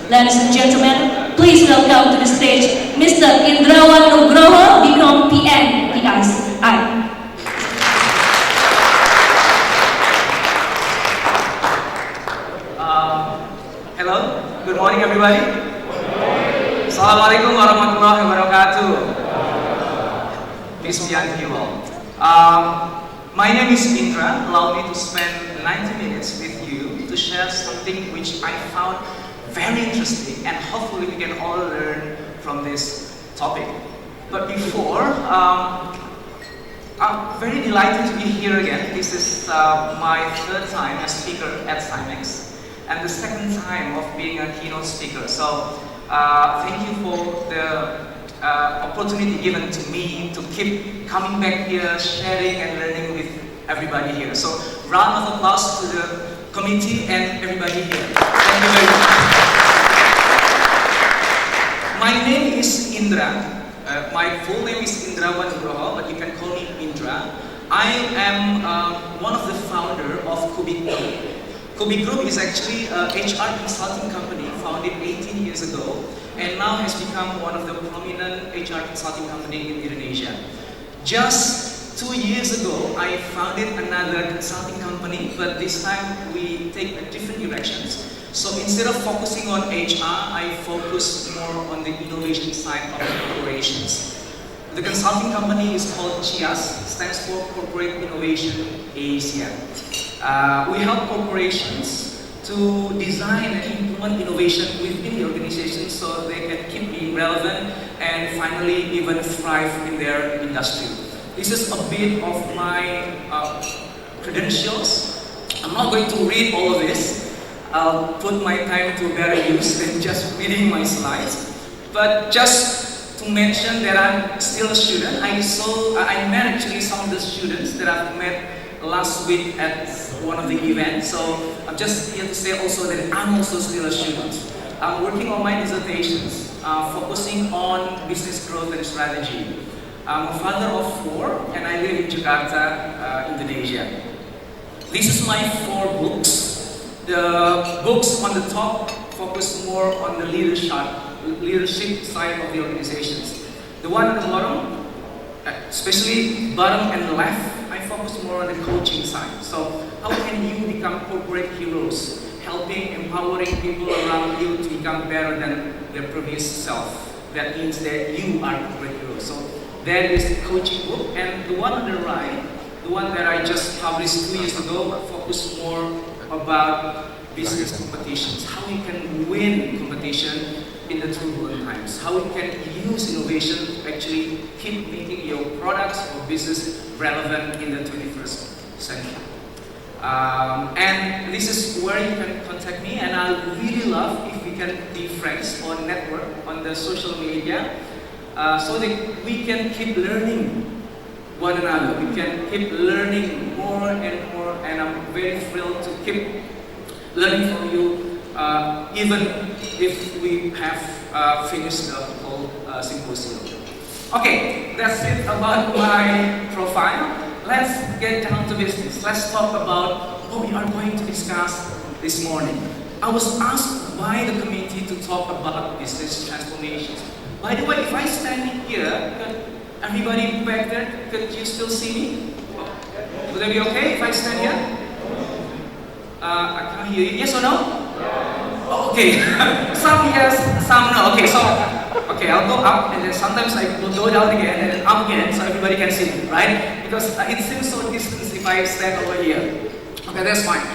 Ladies and gentlemen, please welcome to the stage Mr. Indrawan Nugroho, become PN, PSI. Hello, good morning everybody. Assalamualaikum warahmatullahi wabarakatuh. Peace be unto you all. My name is Indra. Allow me to spend 90 minutes with you to share something which I found very interesting and hopefully we can all learn from this topic. But before, I'm very delighted to be here again. This is my third time as speaker at Symex and the second time of being a keynote speaker. So thank you for the opportunity given to me to keep coming back here, sharing and learning with everybody here. So round of applause to the committee and everybody here. Thank you very much. My name is Indra. My full name is Indrawan Nugroho, but you can call me Indra. I am one of the founder of Kubik Group. Kubik Group is actually a HR consulting company founded 18 years ago and now has become one of the prominent HR consulting company in Indonesia. Just 2 years ago, I founded another consulting company, but this time we take a different directions. So instead of focusing on HR, I focus more on the innovation side of corporations. The consulting company is called CIAS, stands for Corporate Innovation Asia. We help corporations to design and implement innovation within the organization so they can keep being relevant and finally even thrive in their industry. This is a bit of my credentials. I'm not going to read all of this. I'll put my time to better use than just reading my slides. But just to mention that I'm still a student, I met actually some of the students that I've met last week at one of the events. So I'm just here to say also that I'm also still a student. I'm working on my dissertations, focusing on business growth and strategy. I'm a father of 4 and I live in Jakarta, Indonesia. This is my 4 books. The books on the top focus more on the leadership side of the organizations. The one at the bottom, especially bottom and left, I focus more on the coaching side. So how can you become corporate heroes, helping, empowering people around you to become better than their previous self. That means that you are corporate heroes. So that is the coaching book. And the one on the right, the one that I just published 2 years ago, focus more about business competitions, how you can win competition in the turbulent times, how you can use innovation to actually keep making your products or business relevant in the 21st century. And this is where you can contact me, and I really love if we can be friends or network on the social media so that we can keep learning one another. We can keep learning more and more, and I'm very thrilled to keep learning from you, even if we have finished the whole symposium. Okay, that's it about my profile. Let's get down to business. Let's talk about what we are going to discuss this morning. I was asked by the committee to talk about business transformations. By the way, if I stand here, could everybody back there, could you still see me? Would that be okay if I stand here? I can't hear you. Yes or no? Oh, okay. Some yes, some no. Okay, so I'll go up and then sometimes I will go down again and then up again so everybody can see me, right? Because it seems so distant if I stand over here. Okay, that's fine.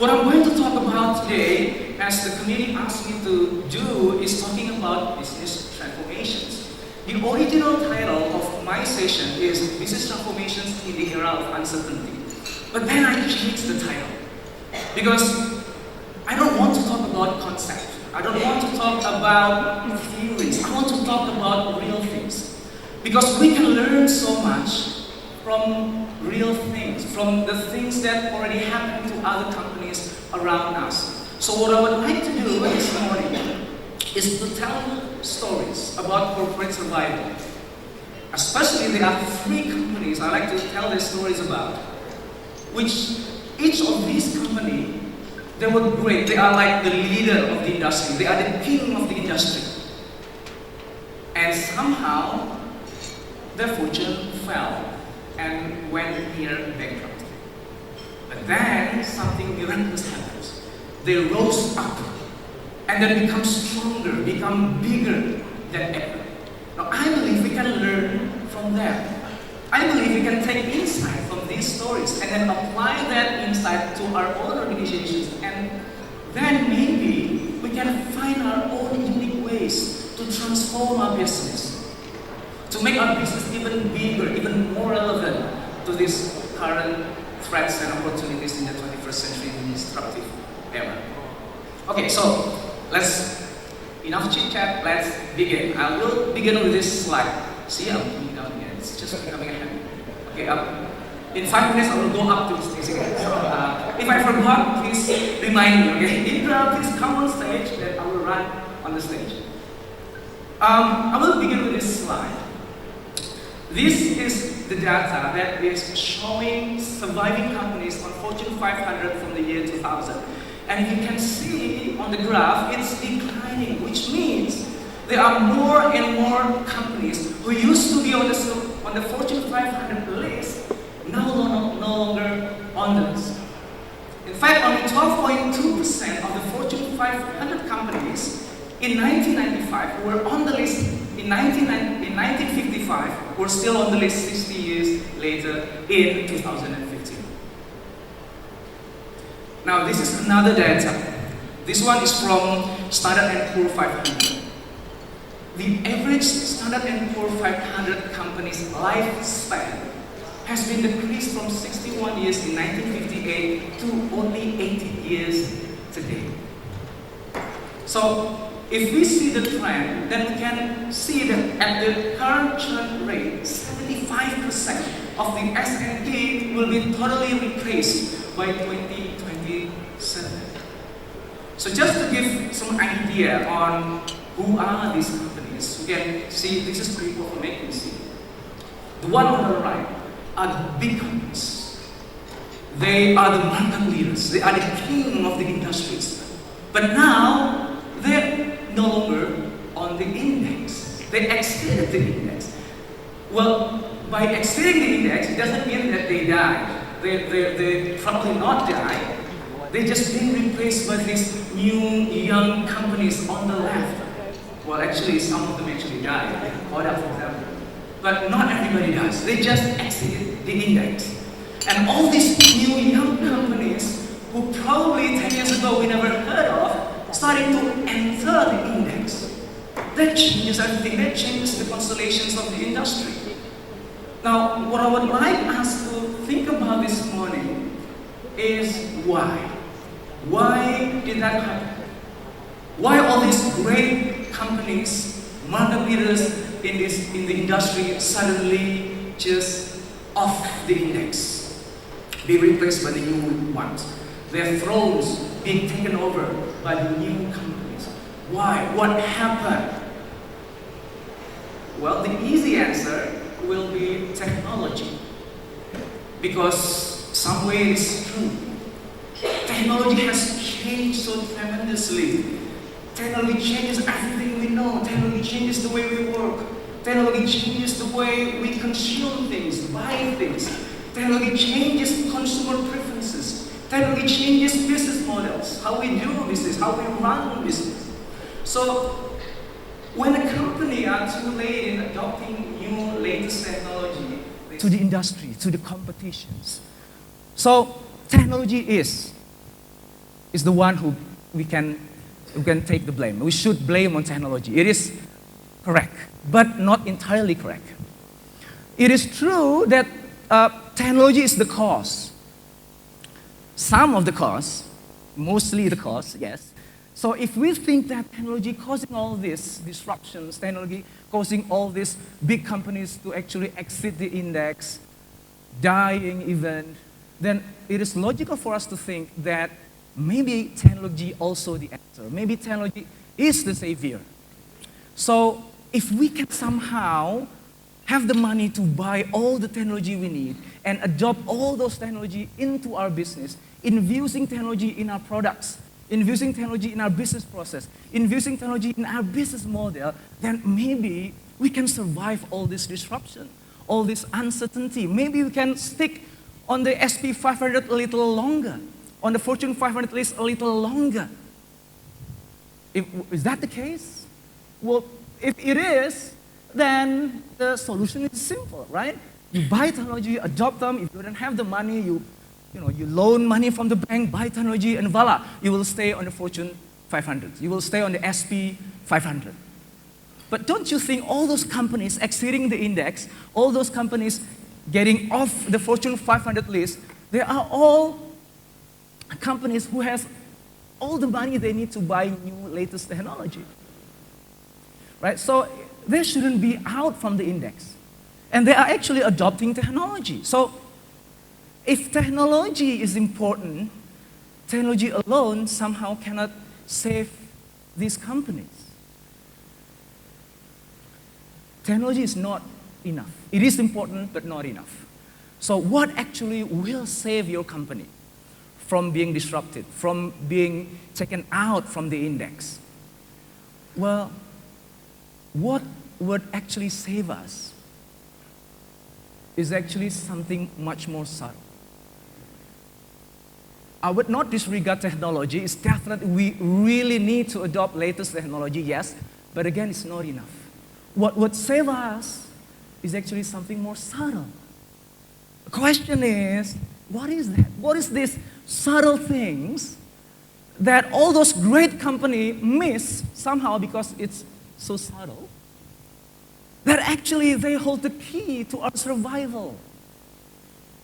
What I'm going to talk about today, as the committee asked me to do, is talking about business transformations. The original title of my session is Business Transformations in the Era of Uncertainty. But then I changed the title. Because I don't want to talk about concepts. I don't want to talk about theories. I want to talk about real things. Because we can learn so much from real things, from the things that already happen to other companies around us. So what I would like to do this morning is to tell stories about corporate survival. Especially there are 3 companies I like to tell these stories about, which each of these companies They were great. They are like the leader of the industry. They are the king of the industry. And somehow, their fortune fell and went near bankruptcy. But then something miraculous happens. They rose up and then become stronger, become bigger than ever. Now I believe we can learn from them. I believe we can take insight from these stories and then apply that insight to our own organizations, and then maybe we can find our own unique ways to transform our business, to make our business even bigger, even more relevant to these current threats and opportunities in the 21st century disruptive era. Okay, so enough chit chat, let's begin. I will begin with this slide. See, I'm coming down again. It's just becoming a habit. Okay, in 5 minutes I will go up to the stage again. So, if I forgot, please remind me. Okay, Indra, please come on stage. Then I will run on the stage. I will begin with this slide. This is the data that is showing surviving companies on Fortune 500 from the year 2000. And you can see on the graph, it's declining, which means there are more and more companies who used to be on the Fortune 500 list, now no longer on the list. In fact, only 12.2% of the Fortune 500 companies in 1995 were on the list. In 1955 were still on the list 60 years later in 2015. Now this is another data. This one is from Standard & Poor 500. The average Standard & Poor 500 company's lifespan has been decreased from 61 years in 1958 to only 80 years today. So if we see the trend, then we can see that at the current churn rate, 75% of the S&P will be totally replaced by 2027. So just to give some idea on who are these companies, you can see this is people from McKinsey. The one on the right are the big companies. They are the market leaders. They are the king of the industries. But now they're no longer on the index. They exceeded the index. Well, by exceeding the index, it doesn't mean that they died. They probably not die. They just been replaced by these new young companies on the left. Well, actually, some of them actually died. Oda, for example. But not everybody does. They just exceeded the index. And all these new young companies who probably 10 years ago we never heard of, starting to enter the index. That changes everything. That changes the constellations of the industry. Now, what I would like us to think about this morning is why. Why did that happen? Why all these great companies, market leaders in the industry suddenly just off the index, be replaced by the new ones? Their thrones being taken over by the new companies. Why? What happened? Well, the easy answer will be technology. Because some way it's true. Technology has changed so tremendously. Technology changes everything we know. Technology changes the way we work. Technology changes the way we consume things, buy things. Technology changes consumer preferences. Technology changes business models, how we do business, how we run business. So when a company are too late in adopting new latest technology to the industry, to the competitions. So technology is the one who we can take the blame. We should blame on technology. It is correct, but not entirely correct. It is true that technology is the cause. Some of the cause, mostly the cause, yes. So if we think that technology causing all these disruptions, technology causing all these big companies to actually exit the index, dying even, then it is logical for us to think that maybe technology also the answer. Maybe technology is the savior. So if we can somehow have the money to buy all the technology we need and adopt all those technology into our business, infusing technology in our products, infusing technology in our business process, infusing technology in our business model, then maybe we can survive all this disruption, all this uncertainty. Maybe we can stick on the SP 500 a little longer, on the Fortune 500 list a little longer. Is that the case? Well, if it is, then the solution is simple, right? You buy technology, adopt them. If you don't have the money, you loan money from the bank, buy technology, and voila, you will stay on the Fortune 500. You will stay on the SP 500. But don't you think all those companies exceeding the index, all those companies getting off the Fortune 500 list, they are all companies who has all the money they need to buy new latest technology, right? So they shouldn't be out from the index. And they are actually adopting technology. So if technology is important, technology alone somehow cannot save these companies. Technology is not enough. It is important, but not enough. So what actually will save your company from being disrupted, from being taken out from the index? Well, what would actually save us is actually something much more subtle. I would not disregard technology. It's definitely, we really need to adopt latest technology, yes, but again, it's not enough. What would save us is actually something more subtle. The question is, what is that? What is these subtle things that all those great companies miss somehow because it's so subtle, that actually they hold the key to our survival,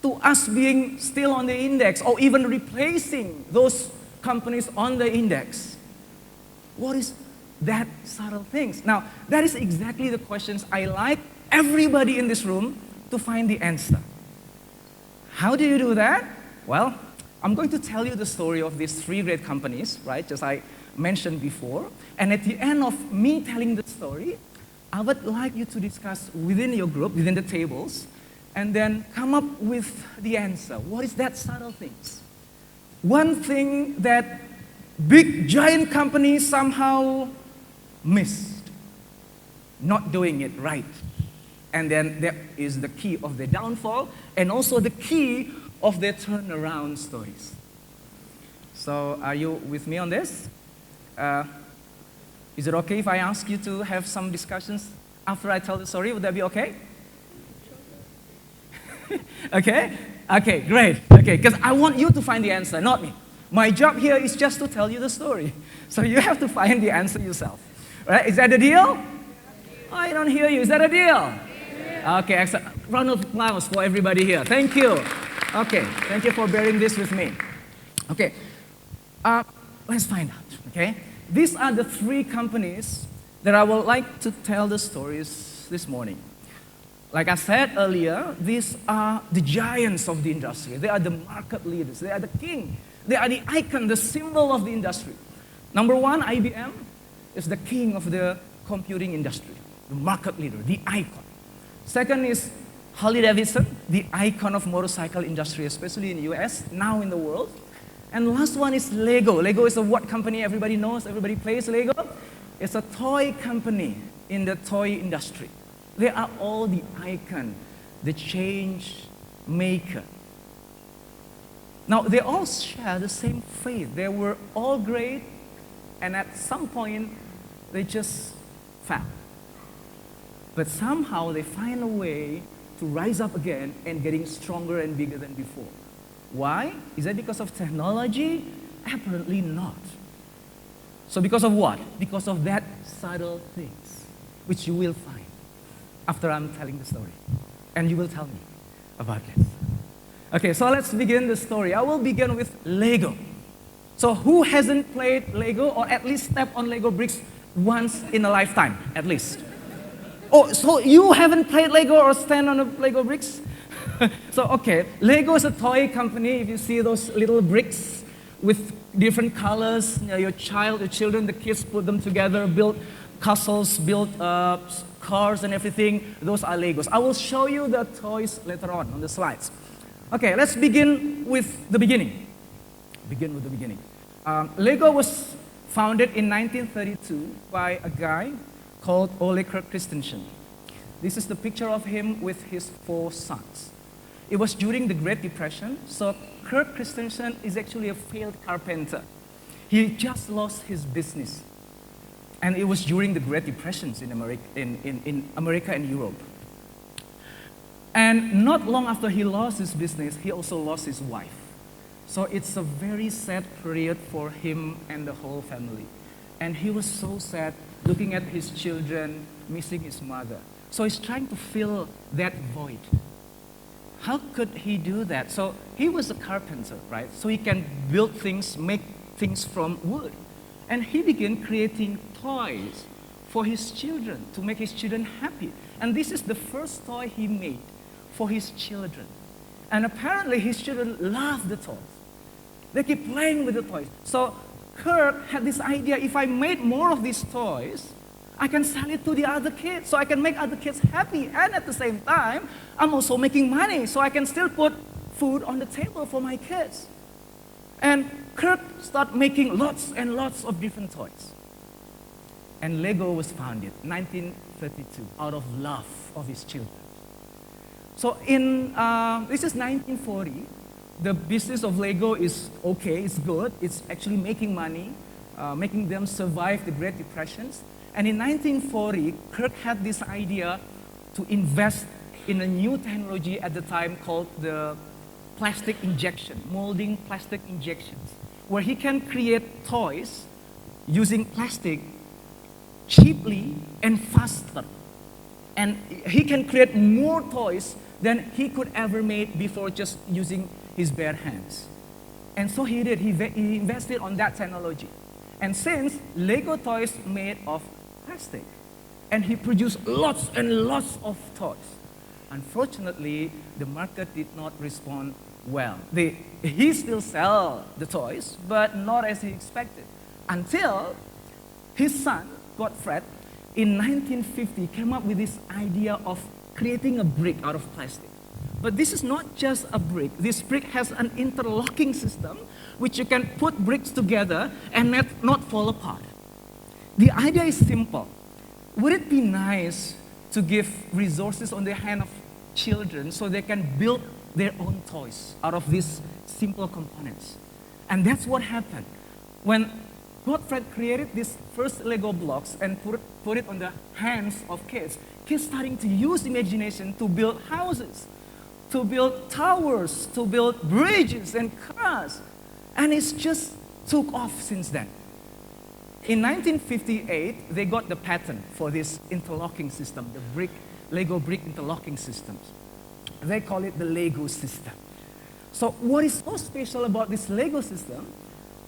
to us being still on the index, or even replacing those companies on the index? What is that subtle things? Now, that is exactly the questions I like everybody in this room to find the answer. How do you do that? Well, I'm going to tell you the story of these three great companies, right, as I mentioned before. And at the end of me telling the story, I would like you to discuss within your group, within the tables, and then come up with the answer. What is that subtle things? One thing that big giant companies somehow missed, not doing it right. And then that is the key of their downfall, and also the key of their turnaround stories. So are you with me on this? Is it okay if I ask you to have some discussions after I tell the story? Would that be okay? Okay? Okay, great. Okay, because I want you to find the answer, not me. My job here is just to tell you the story. So you have to find the answer yourself. Right? Is that a deal? Oh, I don't hear you. Is that a deal? Okay, excellent. Round of applause for everybody here. Thank you. Okay, thank you for bearing this with me. Okay, let's find out, okay? These are the three companies that I would like to tell the stories this morning. Like I said earlier, these are the giants of the industry. They are the market leaders. They are the king. They are the icon, the symbol of the industry. Number one, IBM is the king of the computing industry, the market leader, the icon. Second is Harley-Davidson, the icon of motorcycle industry, especially in the US, now in the world. And the last one is Lego. Lego is a what company everybody knows, everybody plays Lego? It's a toy company in the toy industry. They are all the icon, the change maker. Now, they all share the same faith. They were all great, and at some point, they just fell. But somehow, they find a way to rise up again and getting stronger and bigger than before. Why? Is that because of technology? Apparently not. So because of what? Because of that subtle things, which you will find after I'm telling the story. And you will tell me about this. Okay, so let's begin the story. I will begin with Lego. So who hasn't played Lego or at least stepped on Lego bricks once in a lifetime, at least? Oh, so you haven't played Lego or stand on the Lego bricks? So, okay, Lego is a toy company. If you see those little bricks with different colors, your children, the kids put them together, build castles built, cars and everything, those are Legos. I will show you the toys later on the slides. Okay, let's begin with the beginning. Begin with the beginning. Lego was founded in 1932 by a guy called Ole Kirk Christensen. This is the picture of him with his 4 sons. It was during the Great Depression, so Kirk Christensen is actually a failed carpenter. He just lost his business. And it was during the Great Depressions in America and Europe. And not long after he lost his business, he also lost his wife. So it's a very sad period for him and the whole family. And he was so sad looking at his children, missing his mother. So he's trying to fill that void. How could he do that? So he was a carpenter, right? So he can build things, make things from wood. And he began creating toys for his children, to make his children happy. And this is the first toy he made for his children. And apparently his children love the toys. They keep playing with the toys. So Kirk had this idea, if I made more of these toys, I can sell it to the other kids, so I can make other kids happy. And at the same time, I'm also making money, so I can still put food on the table for my kids. And Kirk started making lots and lots of different toys. And Lego was founded in 1932 out of love of his children. So this is 1940. The business of Lego is okay, it's good. It's actually making money, making them survive the Great Depressions. And in 1940, Kirk had this idea to invest in a new technology at the time called the plastic injection, molding plastic injections, where he can create toys using plastic cheaply and faster. And he can create more toys than he could ever make before just using his bare hands. And so he did, he invested on that technology. And since Lego toys made of plastic, and he produced lots and lots of toys. Unfortunately, the market did not respond well. He still sell the toys, but not as he expected. Until his son, Godfred, in 1950 came up with this idea of creating a brick out of plastic. But this is not just a brick. This brick has an interlocking system which you can put bricks together and not fall apart. The idea is simple. Would it be nice to give resources on the hand of children so they can build their own toys out of these simple components? And that's what happened. When Godfred created these first Lego blocks and put it on the hands of kids starting to use imagination to build houses, to build towers, to build bridges and cars. And it's just took off since then. In 1958, they got the patent for this interlocking system, the Lego brick interlocking systems. They call it the Lego system. So what is so special about this Lego system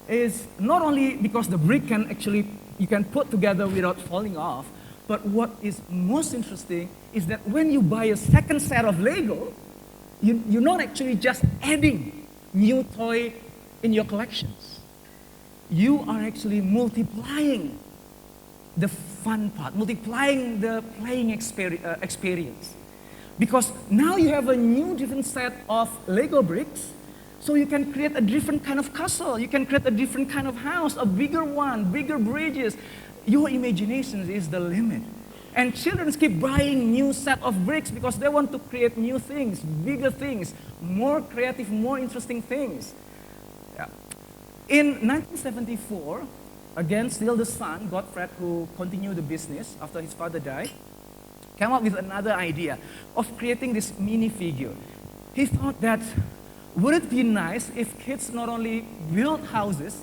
is not only because the brick you can put together without falling off, but what is most interesting is that when you buy a second set of Lego, you're not actually just adding new toy in your collections. You are actually multiplying the fun part, multiplying the playing experience. Because now you have a new different set of Lego bricks, so you can create a different kind of castle, you can create a different kind of house, a bigger one, bigger bridges. Your imagination is the limit. And children keep buying new set of bricks because they want to create new things, bigger things, more creative, more interesting things. Yeah. In 1974, again, still the son, Godfred, who continued the business after his father died, came up with another idea of creating this minifigure. He thought that, would it be nice if kids not only build houses,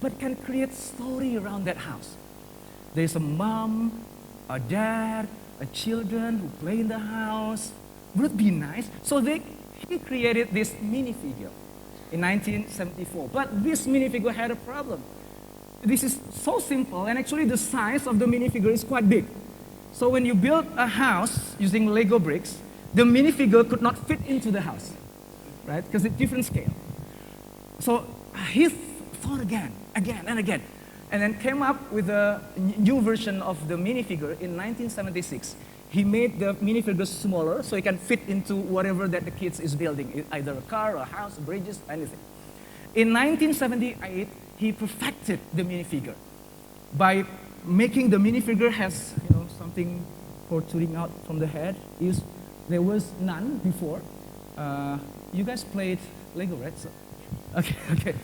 but can create story around that house? There's a mom, a dad, a children who play in the house. Would it be nice? So he created this minifigure in 1974. But this minifigure had a problem. This is so simple, and actually the size of the minifigure is quite big. So when you build a house using Lego bricks, the minifigure could not fit into the house, right? Because it's different scale. So he thought again and again. and then came up with a new version of the minifigure in 1976. He made the minifigure smaller so it can fit into whatever that the kids is building, either a car, a house, bridges, anything. In 1978, he perfected the minifigure by making the minifigure has something protruding out from the head. There was none before. You guys played Lego, right? So, okay.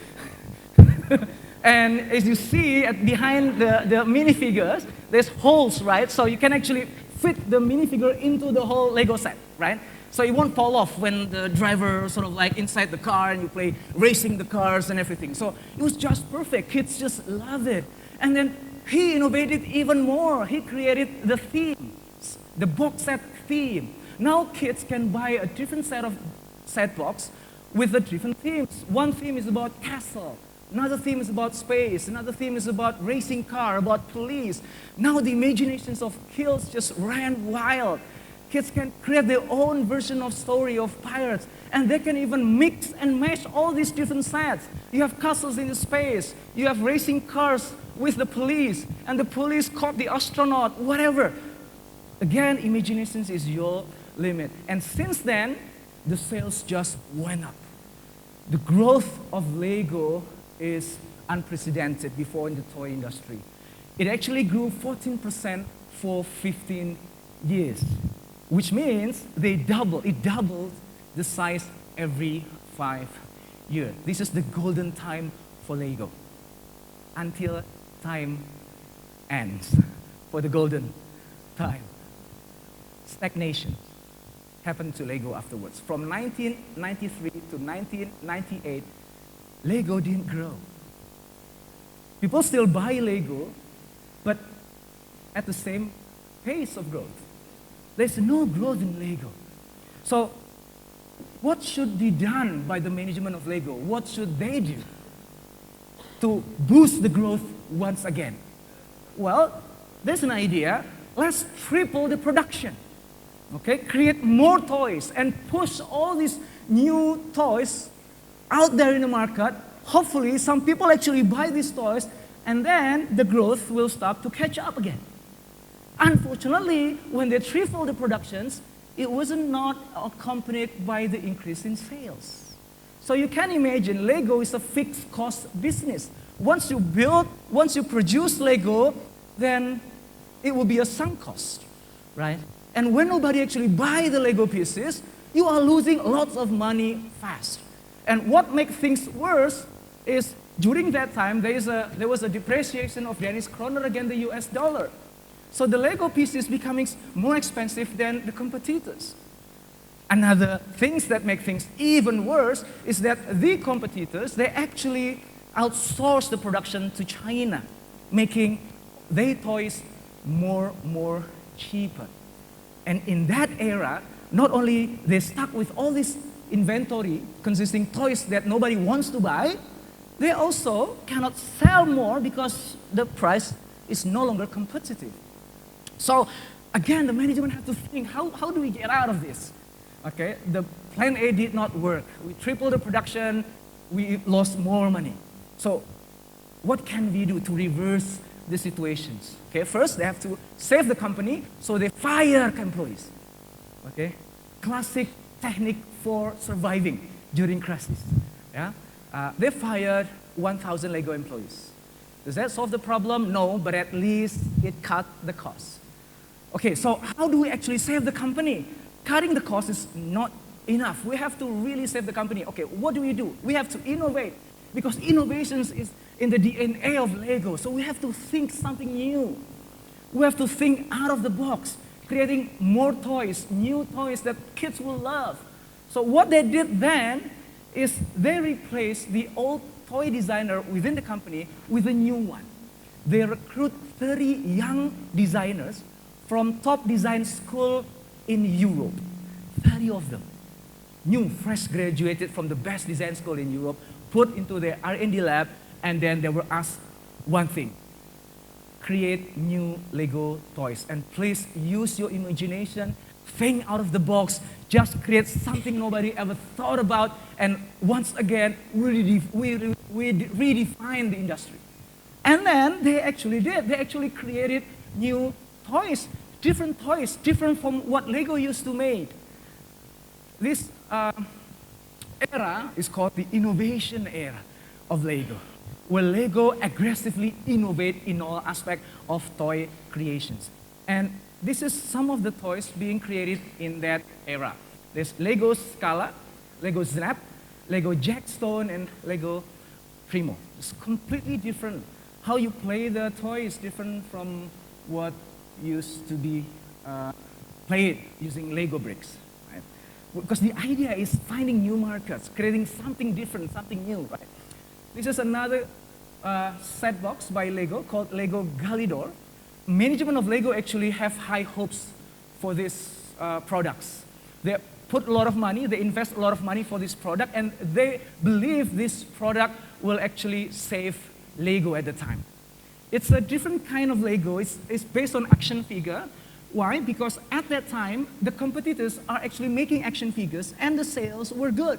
And as you see behind the minifigures, there's holes, right? So you can actually fit the minifigure into the whole Lego set, right? So it won't fall off when the driver sort of like inside the car and you play racing the cars and everything. So it was just perfect. Kids just love it. And then he innovated even more. He created the themes, the box set theme. Now kids can buy a different set box with the different themes. One theme is about castle. Another theme is about space. Another theme is about racing car, about police. Now the imaginations of kids just ran wild. Kids can create their own version of story of pirates. And they can even mix and match all these different sets. You have castles in space. You have racing cars with the police. And the police caught the astronaut, whatever. Again, imaginations is your limit. And since then, the sales just went up. The growth of Lego is unprecedented before in the toy industry. It actually grew 14% for 15 years, which means it doubled the size every 5 years. This is the golden time for Lego until time ends for the golden time. Stagnation happened to Lego afterwards. From 1993 to 1998, Lego didn't grow. People still buy Lego, but at the same pace of growth. There's no growth in Lego. So what should be done by the management of Lego? What should they do to boost the growth once again? Well, there's an idea. Let's triple the production. Okay, create more toys and push all these new toys out there in the market. Hopefully, some people actually buy these toys, and then the growth will start to catch up again. Unfortunately, when they triple the productions, it wasn't not accompanied by the increase in sales. So you can imagine Lego is a fixed cost business. Once you produce Lego, then it will be a sunk cost, right? And when nobody actually buy the Lego pieces, you are losing lots of money fast. And what makes things worse is during that time, there was a depreciation of Danish kroner against the US dollar. So the Lego piece is becoming more expensive than the competitors. Another things that make things even worse is that the competitors, they actually outsource the production to China, making their toys more cheaper. And in that era, not only they stuck with all this inventory consisting toys that nobody wants to buy, they also cannot sell more because the price is no longer competitive. So again, the management has to think, how do we get out of this? Okay, the plan A did not work. We tripled the production, we lost more money. So what can we do to reverse the situations? Okay, first they have to save the company, so they fire employees. Okay, classic technique for surviving during crisis. Yeah, they fired 1,000 Lego employees. Does that solve the problem? No, but at least it cut the cost. Okay, so how do we actually save the company? Cutting the cost is not enough. We have to really save the company. Okay, what do? We have to innovate, because innovations is in the DNA of Lego. So we have to think something new. We have to think out of the box, creating more toys, new toys that kids will love. So what they did then is they replaced the old toy designer within the company with a new one. They recruit 30 young designers from top design school in Europe. 30 of them, new, fresh graduated from the best design school in Europe, put into their R&D lab, and then they were asked one thing: create new Lego toys. And please use your imagination, think out of the box, just create something nobody ever thought about, and once again, we redefine the industry. And then they actually did. They actually created new toys, different from what Lego used to make. This era is called the innovation era of Lego, where Lego aggressively innovate in all aspects of toy creations. And this is some of the toys being created in that era. There's Lego Scala, Lego Snap, Lego Jackstone, and Lego Primo. It's completely different. How you play the toy is different from what used to be played using Lego bricks. Right? Because the idea is finding new markets, creating something different, something new. Right? This is another set box by Lego called Lego Galidor. Management of Lego actually have high hopes for these products. They put a lot of money, they invest a lot of money for this product, and they believe this product will actually save Lego at the time. It's a different kind of Lego. It's based on action figure. Why? Because at that time, the competitors are actually making action figures, and the sales were good.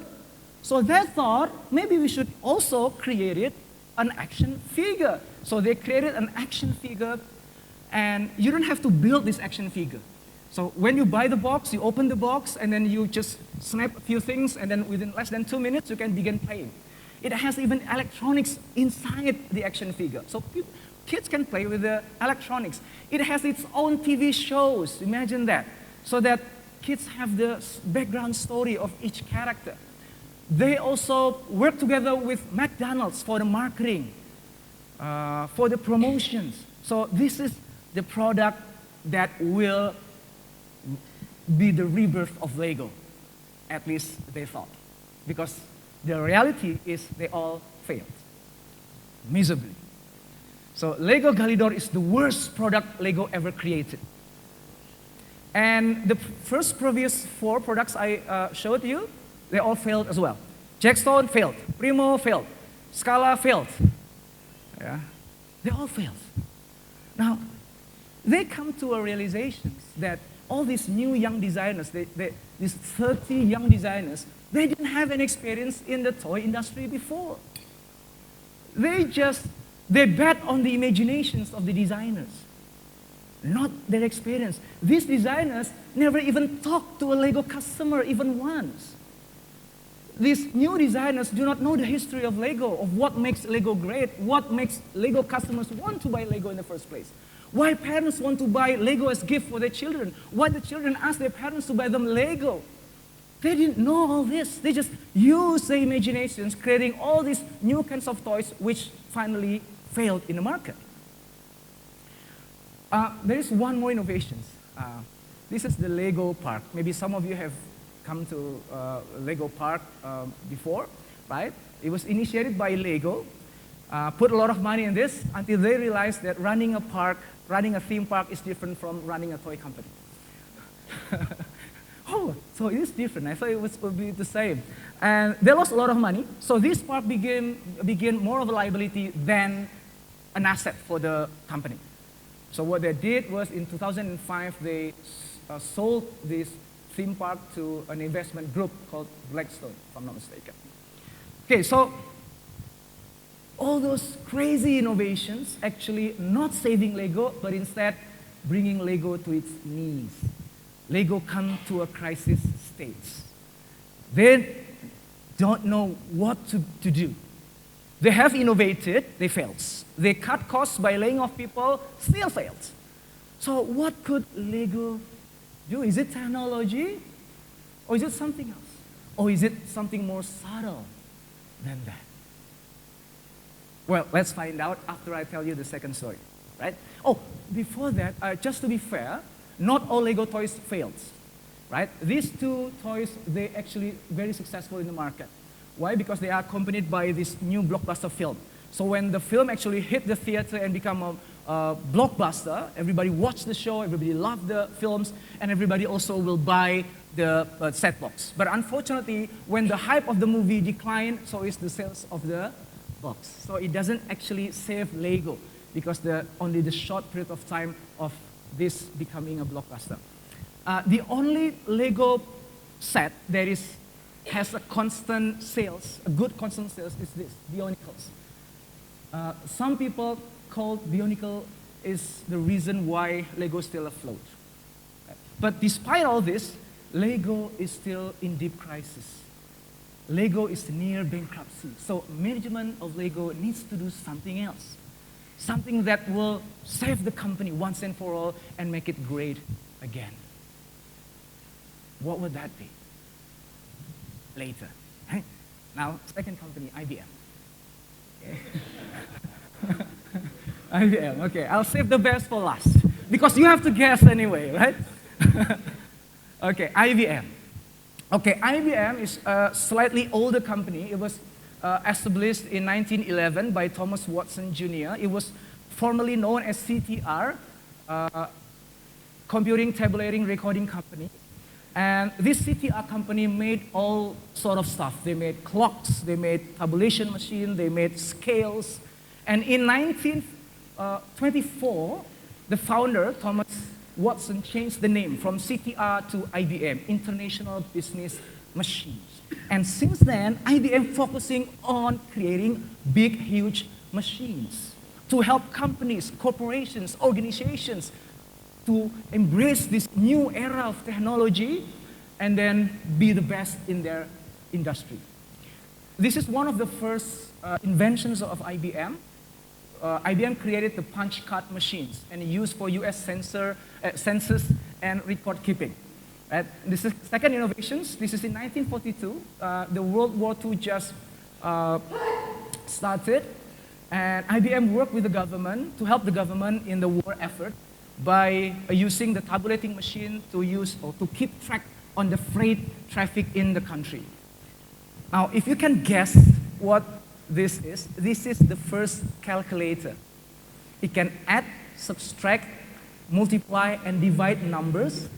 So they thought, maybe we should also create an action figure. So they created an action figure, and you don't have to build this action figure. So when you buy the box, you open the box, and then you just snap a few things, and then within less than 2 minutes, you can begin playing. It has even electronics inside the action figure. So kids can play with the electronics. It has its own TV shows, imagine that. So that kids have the background story of each character. They also work together with McDonald's for the marketing, for the promotions. So this is the product that will be the rebirth of Lego, at least they thought. Because the reality is they all failed, miserably. So Lego Galidor is the worst product Lego ever created. And the first previous 4 products I showed you, they all failed as well. Jackstone failed, Primo failed, Scala failed. Yeah, they all failed. Now, they come to a realization that all these new young designers, these 30 young designers, they didn't have any experience in the toy industry before. They bet on the imaginations of the designers, not their experience. These designers never even talked to a Lego customer even once. These new designers do not know the history of Lego, of what makes Lego great, what makes Lego customers want to buy Lego in the first place. Why parents want to buy Lego as gift for their children. Why the children ask their parents to buy them Lego. They didn't know all this. They just used their imaginations, creating all these new kinds of toys, which finally failed in the market. There is one more innovation. This is the Lego Park. Maybe some of you have come to Lego Park before, right? It was initiated by Lego, put a lot of money in this until they realized that running a theme park is different from running a toy company. Oh, so it is different. I thought it would be the same. And they lost a lot of money, so this park became more of a liability than an asset for the company. So what they did was in 2005, they sold this theme park to an investment group called Blackstone, if I'm not mistaken. Okay, so all those crazy innovations actually not saving Lego, but instead bringing Lego to its knees. Lego come to a crisis state. They don't know what to do. They have innovated, they failed. They cut costs by laying off people, still failed. So what could Lego do? Is it technology? Or is it something else? Or is it something more subtle than that? Well, let's find out after I tell you the second story, right? Oh, before that, just to be fair, not all Lego toys failed, right? These 2 toys, they actually very successful in the market. Why? Because they are accompanied by this new blockbuster film. So when the film actually hit the theater and become a blockbuster, everybody watched the show, everybody loved the films, and everybody also will buy the set box. But unfortunately, when the hype of the movie declined, so is the sales of the box. So it doesn't actually save Lego because only the short period of time of this becoming a blockbuster. The only Lego set that has a constant sales, a good constant sales, is this, Bionicles. Some people called Bionicle is the reason why Lego is still afloat. But despite all this, Lego is still in deep crisis. Lego is near bankruptcy. So management of Lego needs to do something else. Something that will save the company once and for all and make it great again. What would that be? Later. Right? Now, second company, IBM. Okay. IBM, okay. I'll save the best for last. Because you have to guess anyway, right? Okay, IBM. Okay, IBM is a slightly older company. It was established in 1911 by Thomas Watson Jr. It was formerly known as CTR, Computing, Tabulating, Recording Company. And this CTR company made all sort of stuff. They made clocks, they made tabulation machine, they made scales. And in 1924, the founder, Thomas Watson, changed the name from CTR to IBM, International Business Machines. And since then, IBM focusing on creating big, huge machines to help companies, corporations, organizations to embrace this new era of technology and then be the best in their industry. This is one of the first inventions of IBM. IBM created the punch card machines and used for US census and record keeping. Right? This is second innovations. This is in 1942. The World War II just started, and IBM worked with the government to help the government in the war effort by using the tabulating machine to use or to keep track on the freight traffic in the country. Now, if you can guess what this is the first calculator. It can add, subtract, multiply, and divide numbers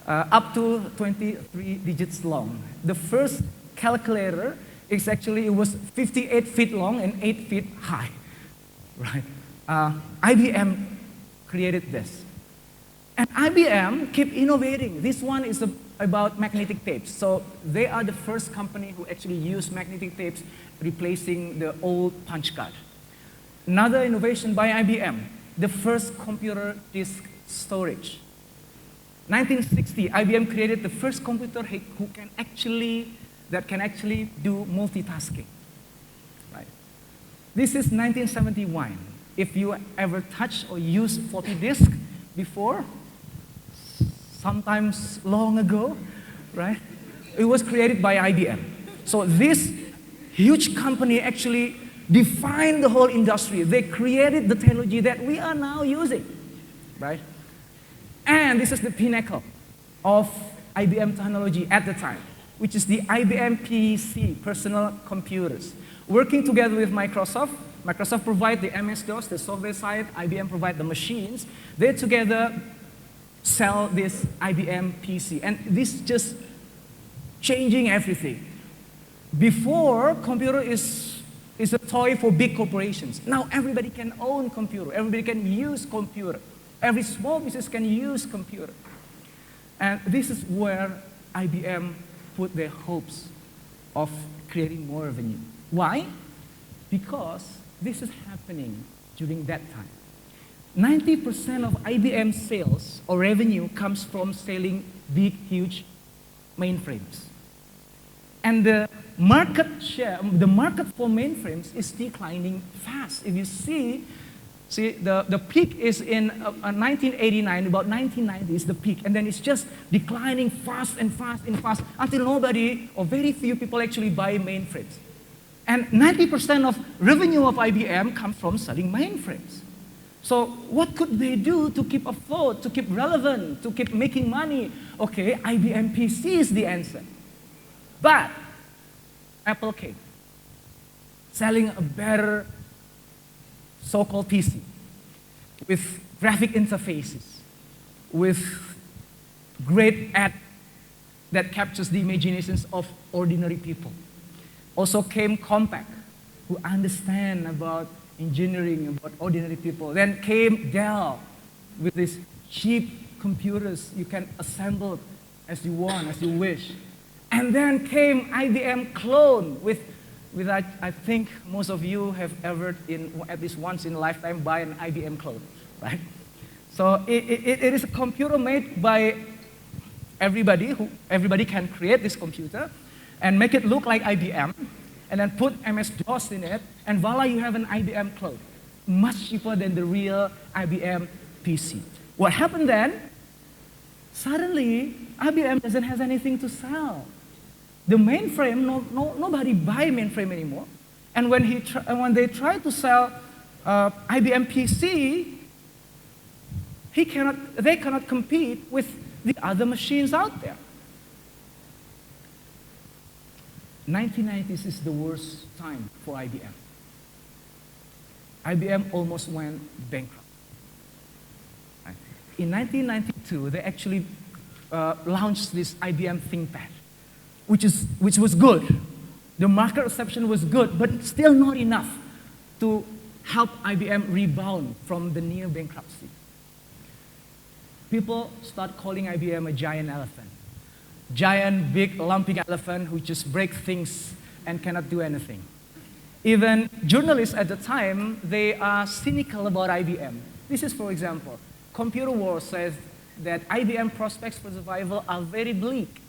up to 23 digits long. The first calculator is actually, it was 58 feet long and 8 feet high. Right? IBM created this. And IBM keep innovating. This one is about magnetic tapes. So they are the first company who actually use magnetic tapes replacing the old punch card. Another innovation by IBM, the first computer disk storage. 1960, IBM created the first computer that can actually do multitasking. Right? This is 1971. If you ever touched or used floppy disk before, sometimes long ago, right? It was created by IBM. So this huge company actually defined the whole industry. They created the technology that we are now using, right? And this is the pinnacle of IBM technology at the time, which is the IBM PC, personal computers. Working together with Microsoft, Microsoft provide the MS-DOS, the software side, IBM provide the machines. They together sell this IBM PC. And this just changing everything. Before, computer is a toy for big corporations. Now everybody can own computer. Everybody can use computer. Every small business can use computer. And this is where IBM put their hopes of creating more revenue. Why? Because this is happening during that time. 90% of IBM sales or revenue comes from selling big, huge mainframes. And the market share, the market for mainframes is declining fast. If you see the peak is in 1989, about 1990 is the peak, and then it's just declining fast and fast and fast until nobody or very few people actually buy mainframes. And 90% of revenue of IBM comes from selling mainframes. So what could they do to keep afloat, to keep relevant, to keep making money? Okay, IBM PC is the answer. But Apple came, selling a better so-called PC with graphic interfaces, with great ad that captures the imaginations of ordinary people. Also came Compaq, who understand about engineering, about ordinary people. Then came Dell with these cheap computers you can assemble as you want, as you wish. And then came IBM Clone with I think most of you have ever, at least once in a lifetime, buy an IBM clone, right? So it is a computer made by everybody. Everybody can create this computer and make it look like IBM, and then put MS-DOS in it, and voila, you have an IBM clone. Much cheaper than the real IBM PC. What happened then? Suddenly, IBM doesn't have anything to sell. The mainframe, nobody buy mainframe anymore. And when they try to sell IBM PC, they cannot compete with the other machines out there. 1990s is the worst time for IBM. IBM almost went bankrupt. In 1992, they actually launched this IBM ThinkPad, which was good. The market reception was good, but still not enough to help IBM rebound from the near bankruptcy. People start calling IBM a giant elephant. Giant, big, lumpy elephant who just breaks things and cannot do anything. Even journalists at the time, they are cynical about IBM. This is, for example, Computer World says that IBM prospects for survival are very bleak.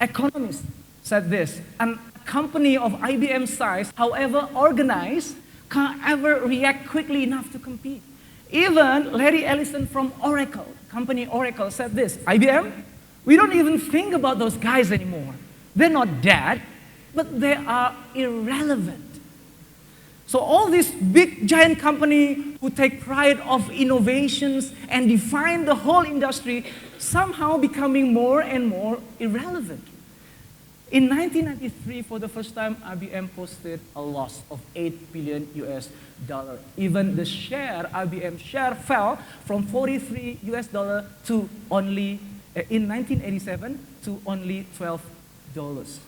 Economists said this, a company of IBM size, however organized, can't ever react quickly enough to compete. Even Larry Ellison from Oracle, company Oracle, said this, IBM, we don't even think about those guys anymore. They're not dead, but they are irrelevant. So all these big giant companies who take pride of innovations and define the whole industry somehow becoming more and more irrelevant. In 1993, for the first time, IBM posted a loss of $8 billion US. Even the IBM share fell from $43 US to only, in 1987, to only $12,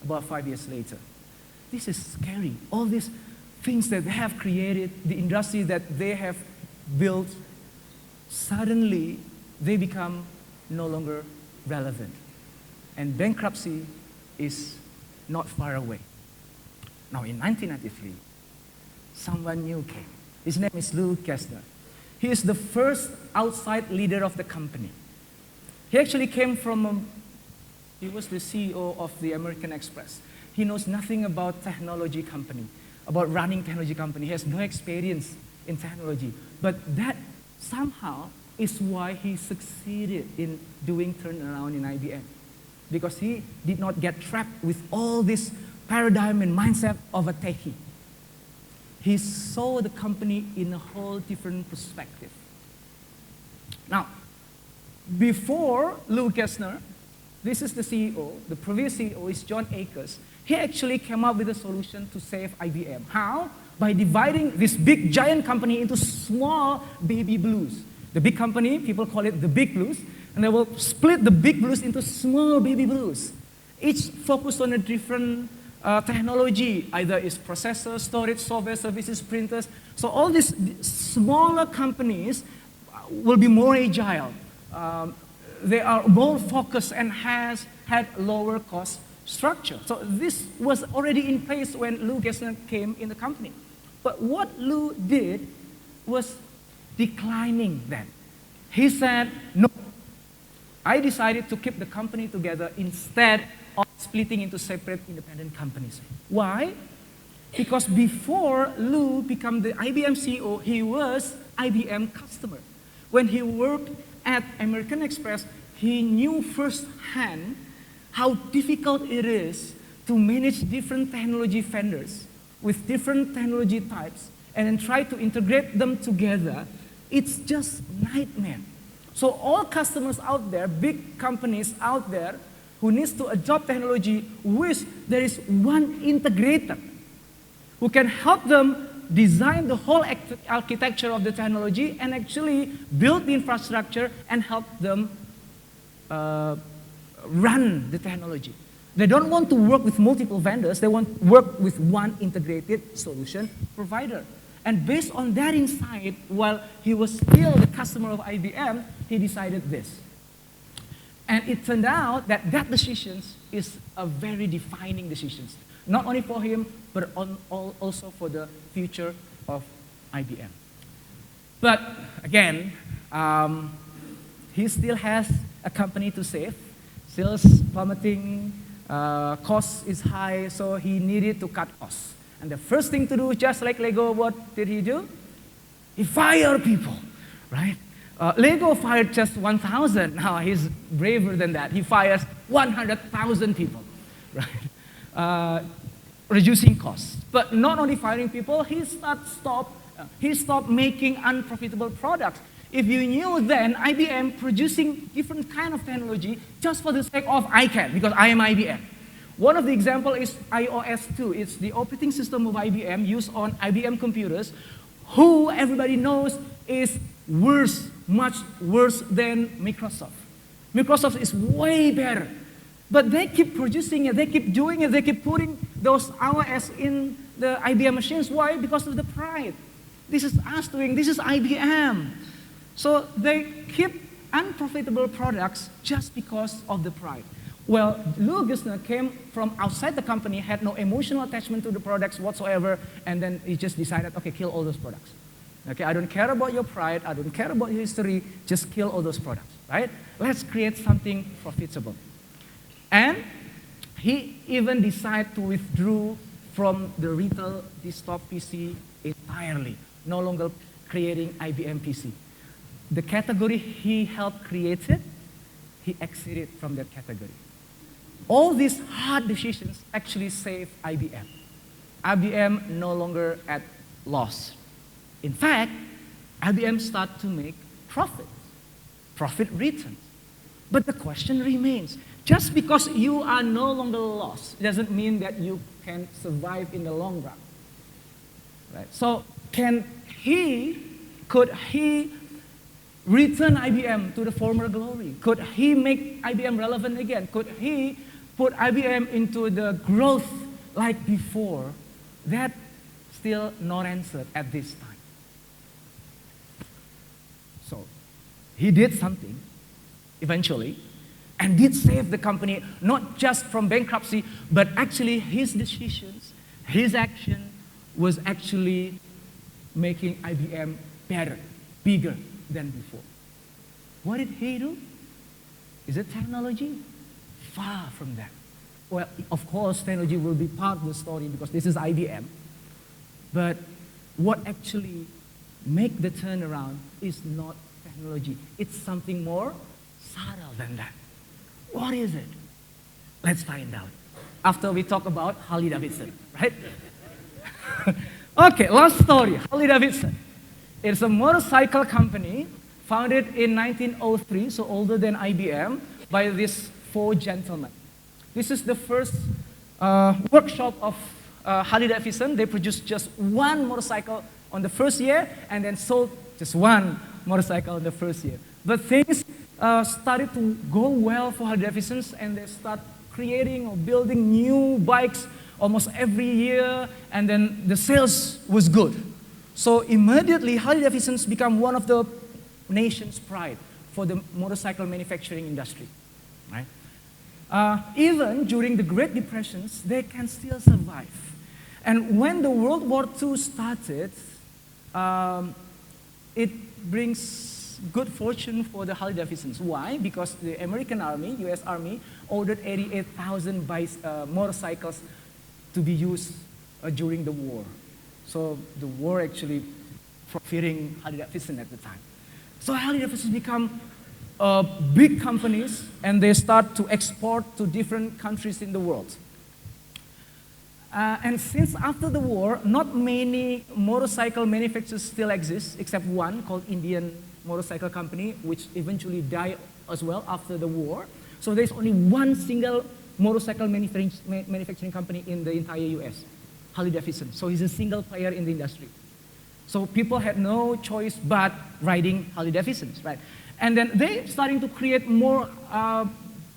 about 5 years later. This is scary. All these things that they have created, the industry that they have built, suddenly they become no longer relevant. And bankruptcy is not far away. Now, in 1993, someone new came. His name is Lou Kessler. He is the first outside leader of the company. He actually came from, he was the CEO of the American Express. He knows nothing about technology company, about running technology company. He has no experience in technology. But that somehow is why he succeeded in doing turnaround in IBM. Because he did not get trapped with all this paradigm and mindset of a techie. He saw the company in a whole different perspective. Now, before Lou Kessler, this is the CEO, the previous CEO is John Akers. He actually came up with a solution to save IBM. How? By dividing this big giant company into small baby blues. The big company, people call it the big blues, and they will split the big blues into small baby blues. Each focused on a different technology, either is processors, storage, software, services, printers. So all these smaller companies will be more agile. They are more focused and had lower cost structure. So this was already in place when Lou Kessler came in the company. But what Lou did was declining that. He said, no, I decided to keep the company together instead of splitting into separate independent companies. Why? Because before Lou became the IBM CEO, he was IBM customer. When he worked at American Express, he knew firsthand how difficult it is to manage different technology vendors with different technology types and then try to integrate them together. It's just nightmare. So all customers out there, big companies out there who needs to adopt technology, wish there is one integrator who can help them design the whole architecture of the technology and actually build the infrastructure and help them run the technology. They don't want to work with multiple vendors, they want to work with one integrated solution provider. And based on that insight, while he was still the customer of IBM, he decided this. And it turned out that that decision is a very defining decision. not only for him, but also for the future of IBM. But again, he still has a company to save. Sales plummeting, cost is high, so he needed to cut costs. And the first thing to do, just like Lego, what did he do? He fired people, right? Lego fired just 1,000. Now he's braver than that. He fires 100,000 people, right? Reducing costs. But not only firing people, he stopped making unprofitable products. If you knew then, IBM producing different kind of technology just for the sake of I can, because I am IBM. One of the examples is iOS 2. It's the operating system of IBM used on IBM computers, who everybody knows is worse, much worse than Microsoft. Microsoft is way better. But they keep producing it, they keep doing it, they keep putting those iOS in the IBM machines. Why? Because of the pride. This is us doing, this is IBM. So they keep unprofitable products just because of the pride. Well, Lou Gerstner came from outside the company, had no emotional attachment to the products whatsoever, and then he just decided, okay, kill all those products. Okay, I don't care about your pride, I don't care about your history, just kill all those products, right? Let's create something profitable. And he even decided to withdraw from the retail desktop PC entirely, no longer creating IBM PC. The category he helped created, he exited from that category. All these hard decisions actually saved IBM. IBM no longer at loss. In fact, IBM started to make profit returns. But the question remains, just because you are no longer lost doesn't mean that you can survive in the long run. Right? So could he return IBM to the former glory? Could he make IBM relevant again? Could he put IBM into the growth like before? That's still not answered at this time. So he did something eventually and did save the company, not just from bankruptcy, but actually his decisions, his action was actually making IBM better, bigger than before. What did he do? Is it technology? Far from that. Well, of course, technology will be part of the story because this is IBM. But what actually make the turnaround is not technology. It's something more subtle than that. What is it? Let's find out after we talk about Harley-Davidson, right? Okay, last story, Harley-Davidson. It's a motorcycle company founded in 1903, so older than IBM, by these four gentlemen. This is the first workshop of Harley-Davidson. They produced just one motorcycle on the first year and then sold just one motorcycle in the first year. But things started to go well for Harley-Davidson, and they start creating or building new bikes almost every year, and then the sales was good. So immediately, Harley-Davidson became one of the nation's pride for the motorcycle manufacturing industry. Right? Even during the Great Depressions, they can still survive. And when the World War II started, it brings good fortune for the Harley-Davidsons. Why? Because the American Army, U.S. Army, ordered 88,000 motorcycles to be used during the war. So the war actually profiting Harley-Davidson at the time. So Harley-Davidson become big companies, and they start to export to different countries in the world. And since after the war, not many motorcycle manufacturers still exist, except one called Indian Motorcycle Company, which eventually died as well after the war. So there's only one single motorcycle manufacturing company in the entire US, Harley-Davidson. So he's a single player in the industry. So people had no choice but riding Harley-Davidsons, right? And then they starting to create more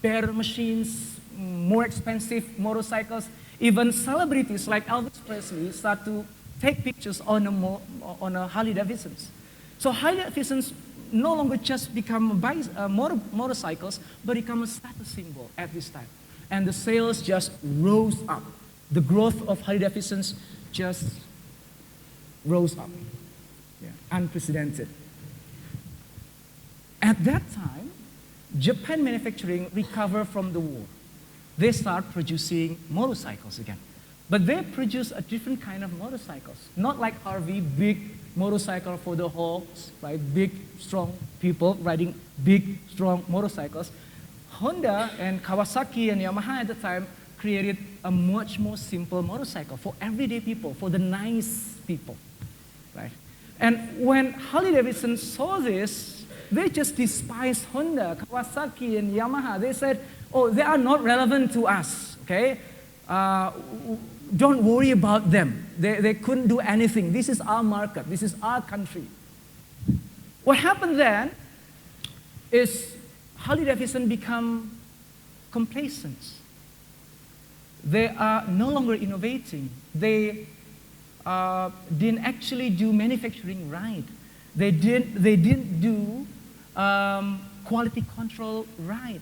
better machines, more expensive motorcycles. Even celebrities like Elvis Presley start to take pictures on a Harley-Davidsons. So Harley-Davidsons no longer just become motorcycles, but become a status symbol at this time. And the sales just rose up the growth of Harley-Davidson's just rose up. Yeah, unprecedented. At that time, Japan manufacturing recovered from the war. They start producing motorcycles again. But they produce a different kind of motorcycles. Not like Harvey, big motorcycle for the hawks, right? Big, strong people riding big, strong motorcycles. Honda and Kawasaki and Yamaha at the time created a much more simple motorcycle for everyday people, for the nice people, right? And when Harley-Davidson saw this, they just despised Honda, Kawasaki, and Yamaha. They said, oh, they are not relevant to us, okay? Don't worry about them. They couldn't do anything. This is our market. This is our country. What happened then is Harley-Davidson become complacent. They are no longer innovating. They didn't actually do manufacturing right. They didn't do quality control right.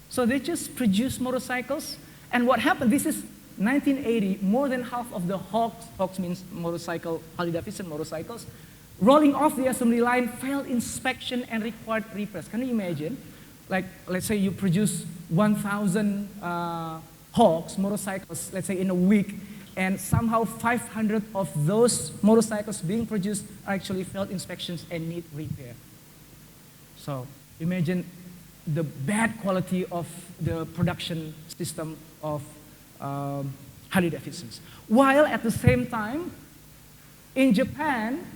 So they just produced motorcycles. And what happened, this is 1980, more than half of the Hawks means motorcycle, Harley-Davidson motorcycles, rolling off the assembly line, failed inspection and required repairs. Can you imagine? Like, let's say you produce 1,000 Hawks motorcycles, let's say in a week, and somehow 500 of those motorcycles being produced actually failed inspections and need repair. So imagine the bad quality of the production system of Harley-Davidsons. While at the same time, in Japan,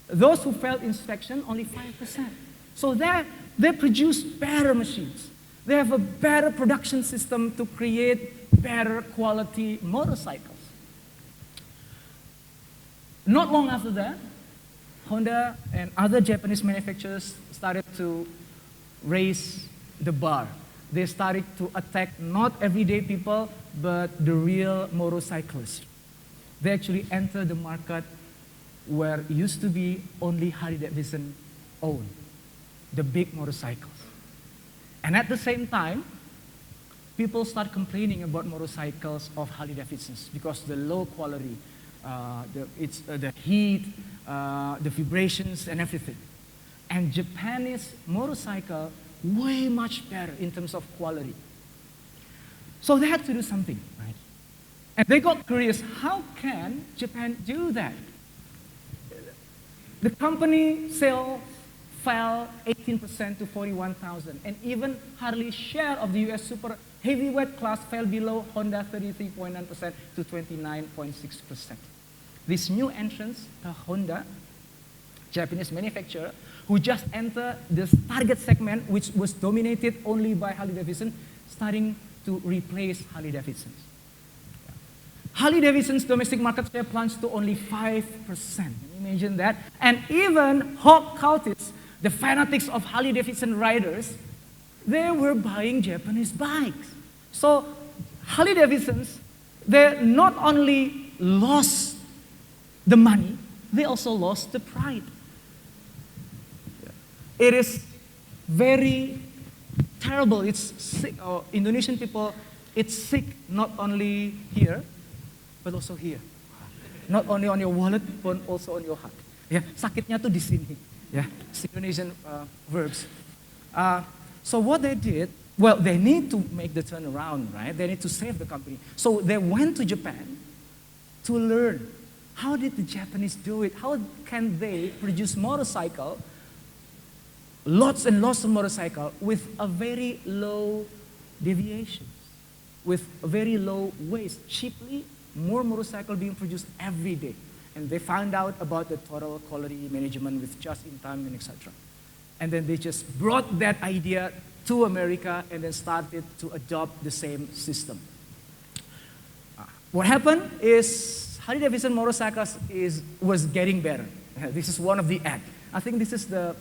those who failed inspection, only 5%. So they produce better machines. They have a better production system to create better quality motorcycles. Not long after that, Honda and other Japanese manufacturers started to raise the bar. They started to attack not everyday people, but the real motorcyclists. They actually entered the market where it used to be only Harley-Davidson owned, the big motorcycles. And at the same time, people start complaining about motorcycles of Harley-Davidsons because the low quality, the heat, the vibrations and everything. And Japanese motorcycle way much better in terms of quality. So they had to do something, right? And they got curious, how can Japan do that? The company sales fell 18% to 41,000, and even Harley's share of the US super heavyweight class fell below Honda 33.9% to 29.6%. This new entrance, the Honda, Japanese manufacturer, who just entered this target segment, which was dominated only by Harley-Davidson, starting to replace Harley-Davidsons. Harley-Davidson's domestic market share plunged to only 5%. Can you imagine that? And even hawk cultists, the fanatics of Harley-Davidson riders, they were buying Japanese bikes. So Harley-Davidsons, they not only lost the money, they also lost the pride. It is very terrible. It's sick. Indonesian people, it's sick not only here, but also here. Not only on your wallet, but also on your heart. Ya, sakitnya tuh di sini. Ya, it's Indonesian verbs. So what they did, well, they need to make the turnaround, right? They need to save the company. So they went to Japan to learn how did the Japanese do it? How can they produce motorcycle? Lots and lots of motorcycle with a very low deviation, with a very low waste, cheaply, more motorcycle being produced every day. And they found out about the total quality management with just-in-time and etc. And then they just brought that idea to America and then started to adopt the same system. What happened is Harley-Davidson motorcycles was getting better. This is one of the ads. I think this is the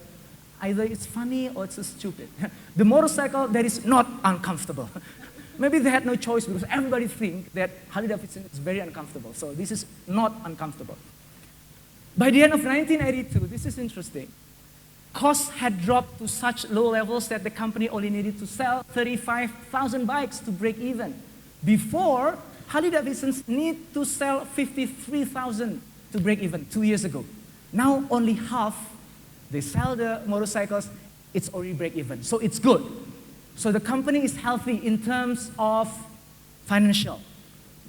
either it's funny or it's stupid. The motorcycle that is not uncomfortable. Maybe they had no choice because everybody thinks that Harley-Davidson is very uncomfortable. So this is not uncomfortable. By the end of 1982, this is interesting, costs had dropped to such low levels that the company only needed to sell 35,000 bikes to break even. Before, Harley-Davidsons need to sell 53,000 to break even 2 years ago. Now only half, they sell the motorcycles, it's already break even. So it's good. So the company is healthy in terms of financial.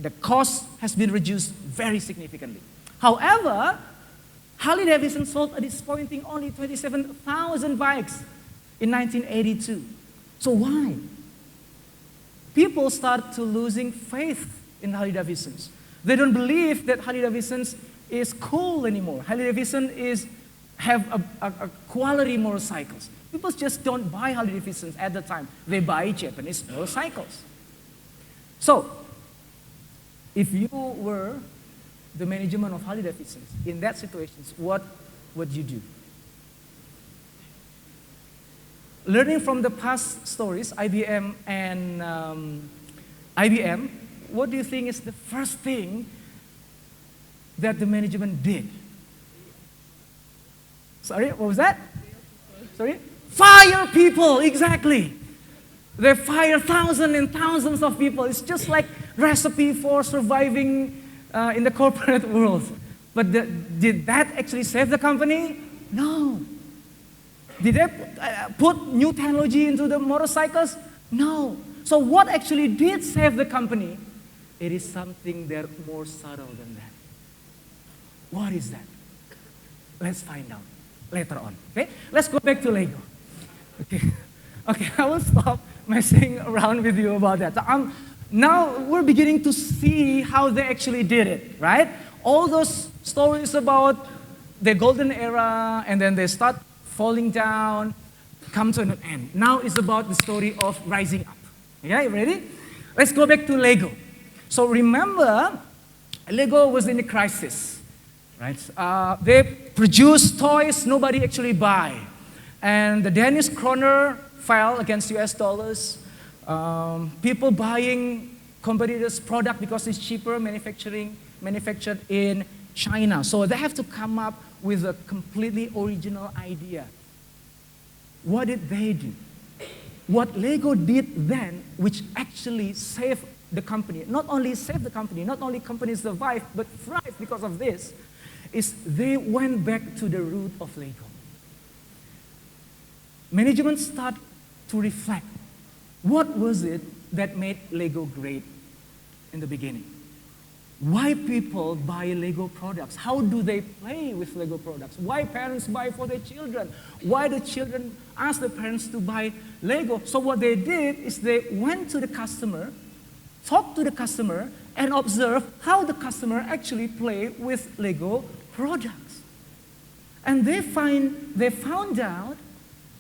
The cost has been reduced very significantly. However, Harley-Davidson sold a disappointing only 27,000 bikes in 1982. So why? People start to losing faith in Harley-Davidsons. They don't believe that Harley-Davidsons is cool anymore. Harley-Davidson have a quality motorcycles. People just don't buy Harley-Davidsons at the time. They buy Japanese motorcycles. So, if you were the management of Harley-Davidsons in that situation, what would you do? Learning from the past stories, IBM and IBM, what do you think is the first thing that the management did? Sorry, what was that? Sorry? Fire people, exactly. They fire thousands and thousands of people. It's just like recipe for surviving in the corporate world. But did that actually save the company? No. Did they put new technology into the motorcycles? No. So what actually did save the company? It is something that more subtle than that. What is that? Let's find out later on. Okay? Let's go back to Lego. Okay, I will stop messing around with you about that. Now we're beginning to see how they actually did it, right? All those stories about the golden era, and then they start falling down, come to an end. Now it's about the story of rising up. Yeah, you ready? Let's go back to Lego. So remember, Lego was in a crisis, right? They produced toys nobody actually buy. And the Danish kroner fell against US dollars. People buying competitors' product because it's cheaper, manufactured in China. So they have to come up with a completely original idea. What did they do? What Lego did then, which actually saved the company, not only saved the company, not only companies survived, but thrived because of this, is they went back to the root of Lego. Management started to reflect. What was it that made Lego great in the beginning? Why people buy Lego products? How do they play with Lego products? Why parents buy for their children? Why the children ask the parents to buy Lego? So what they did is they went to the customer, talked to the customer, and observed how the customer actually play with Lego products. And they found out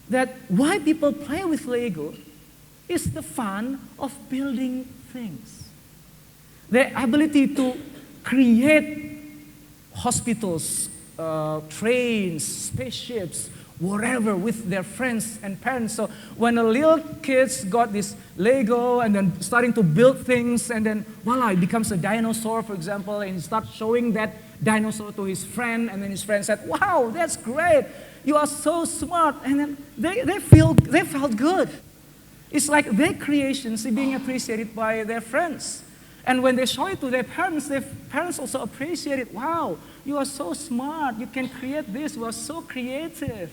that why people play with Lego is the fun of building things. The ability to create hospitals, trains, spaceships, whatever with their friends and parents. So when a little kids got this Lego and then starting to build things, and then voila, it becomes a dinosaur, for example, and he starts showing that dinosaur to his friend, and then his friend said, "Wow, that's great. You are so smart." And then they felt good. It's like their creations are being appreciated by their friends. And when they show it to their parents also appreciate it. "Wow, you are so smart. You can create this. You are so creative."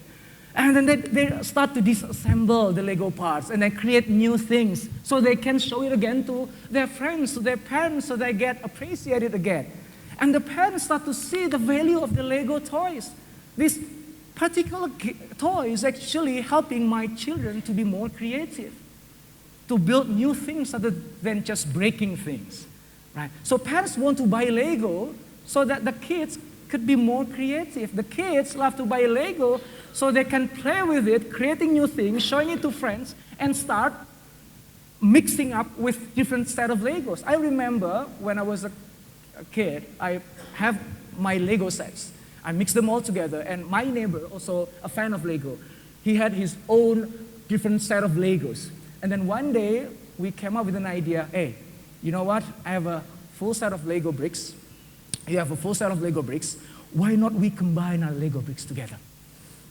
And then they start to disassemble the Lego parts and then create new things so they can show it again to their friends, to their parents, so they get appreciated again. And the parents start to see the value of the Lego toys. This particular toy is actually helping my children to be more creative, to build new things other than just breaking things, right? So parents want to buy Lego so that the kids could be more creative. The kids love to buy Lego so they can play with it, creating new things, showing it to friends, and start mixing up with different set of Legos. I remember when I was a kid, I have my Lego sets. I mix them all together, and my neighbor, also a fan of Lego, he had his own different set of Legos. And then one day, we came up with an idea. Hey, you know what? I have a full set of Lego bricks. You have a full set of Lego bricks. Why not we combine our Lego bricks together,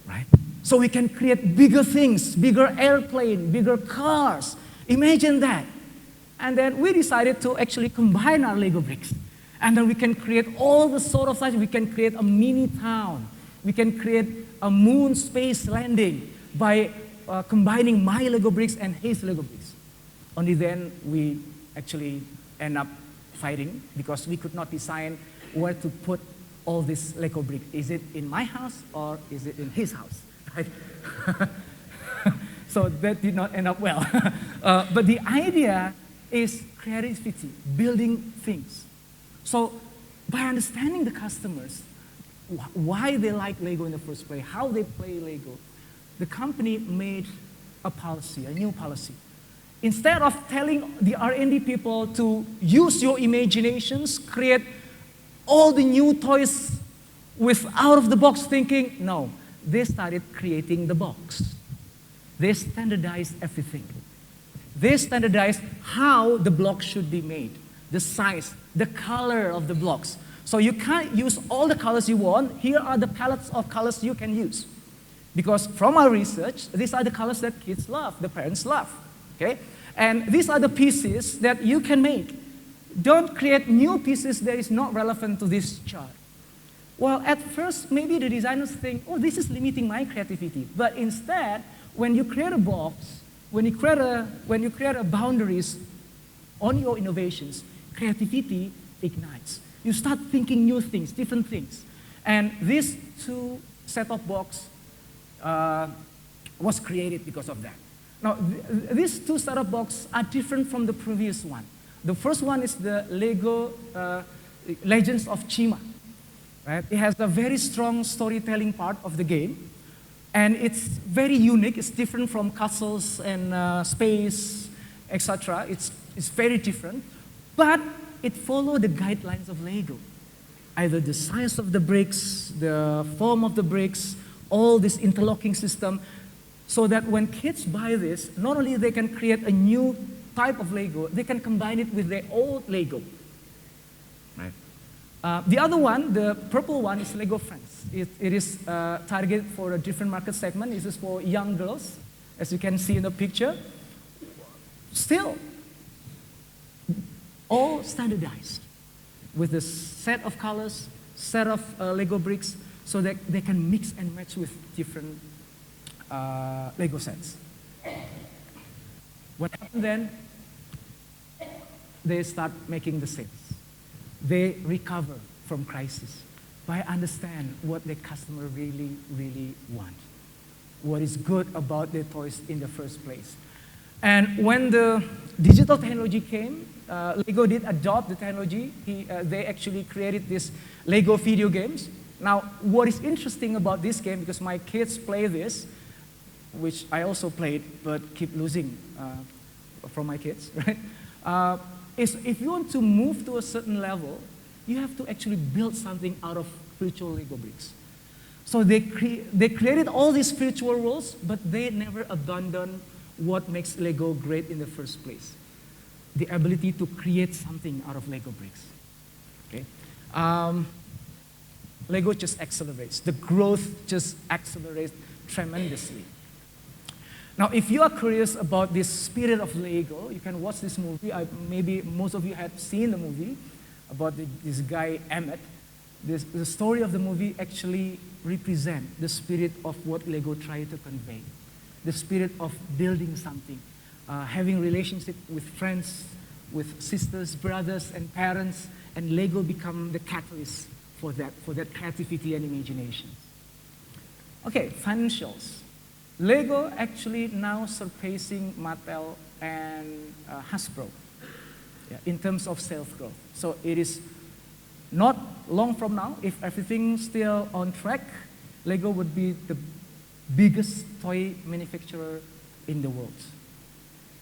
right? So we can create bigger things, bigger airplane, bigger cars. Imagine that. And then we decided to actually combine our Lego bricks. And then we can create all the sort of size. We can create a mini town. We can create a moon space landing by combining my Lego bricks and his Lego bricks. Only then we actually end up fighting because we could not decide where to put all this Lego brick. Is it in my house or is it in his house? Right? So that did not end up well. But the idea is creativity, building things. So by understanding the customers, why they like Lego in the first place, how they play Lego, the company made a policy, a new policy. Instead of telling the R&D people to use your imaginations, create all the new toys with out-of-the-box thinking, no, they started creating the box. They standardized everything. They standardized how the blocks should be made, the size, the color of the blocks. So you can't use all the colors you want. Here are the palettes of colors you can use. Because from our research, these are the colors that kids love, the parents love. Okay? And these are the pieces that you can make. Don't create new pieces that is not relevant to this chart. Well, at first, maybe the designers think, oh, this is limiting my creativity. But instead, when you create a box, when you create a boundaries on your innovations, creativity ignites. You start thinking new things, different things. And this two set-top box was created because of that. Now, these two set-top boxes are different from the previous one. The first one is the Lego Legends of Chima. Right? It has a very strong storytelling part of the game. And it's very unique. It's different from castles and space, etc. It's very different. But it follows the guidelines of Lego. Either the size of the bricks, the form of the bricks, all this interlocking system, so that when kids buy this, not only they can create a new type of Lego, they can combine it with their old Lego. Right. The other one, the purple one, is Lego Friends. It is targeted for a different market segment. This is for young girls, as you can see in the picture. Still, all standardized with a set of colors, set of Lego bricks, so that they can mix and match with different Lego sets. What happened then? They start making the sales. They recover from crisis by understand what the customer really, really want. What is good about their toys in the first place. And when the digital technology came, Lego did adopt the technology. They actually created this Lego video games. Now, what is interesting about this game, because my kids play this, which I also played, but keep losing from my kids, right? Is if you want to move to a certain level, you have to actually build something out of virtual Lego bricks. So they created all these virtual worlds, but they never abandoned what makes Lego great in the first place. The ability to create something out of Lego bricks. Okay? Lego just accelerates. The growth just accelerates tremendously. Now, if you are curious about this spirit of Lego, you can watch this movie. Maybe most of you have seen the movie about this guy, Emmett. The story of the movie actually represents the spirit of what Lego tried to convey. The spirit of building something, having relationship with friends, with sisters, brothers, and parents, and Lego become the catalyst for that creativity and imagination. Okay, financials. Lego actually now surpassing Mattel and Hasbro in terms of sales growth. So it is not long from now, if everything's still on track, Lego would be the biggest toy manufacturer in the world.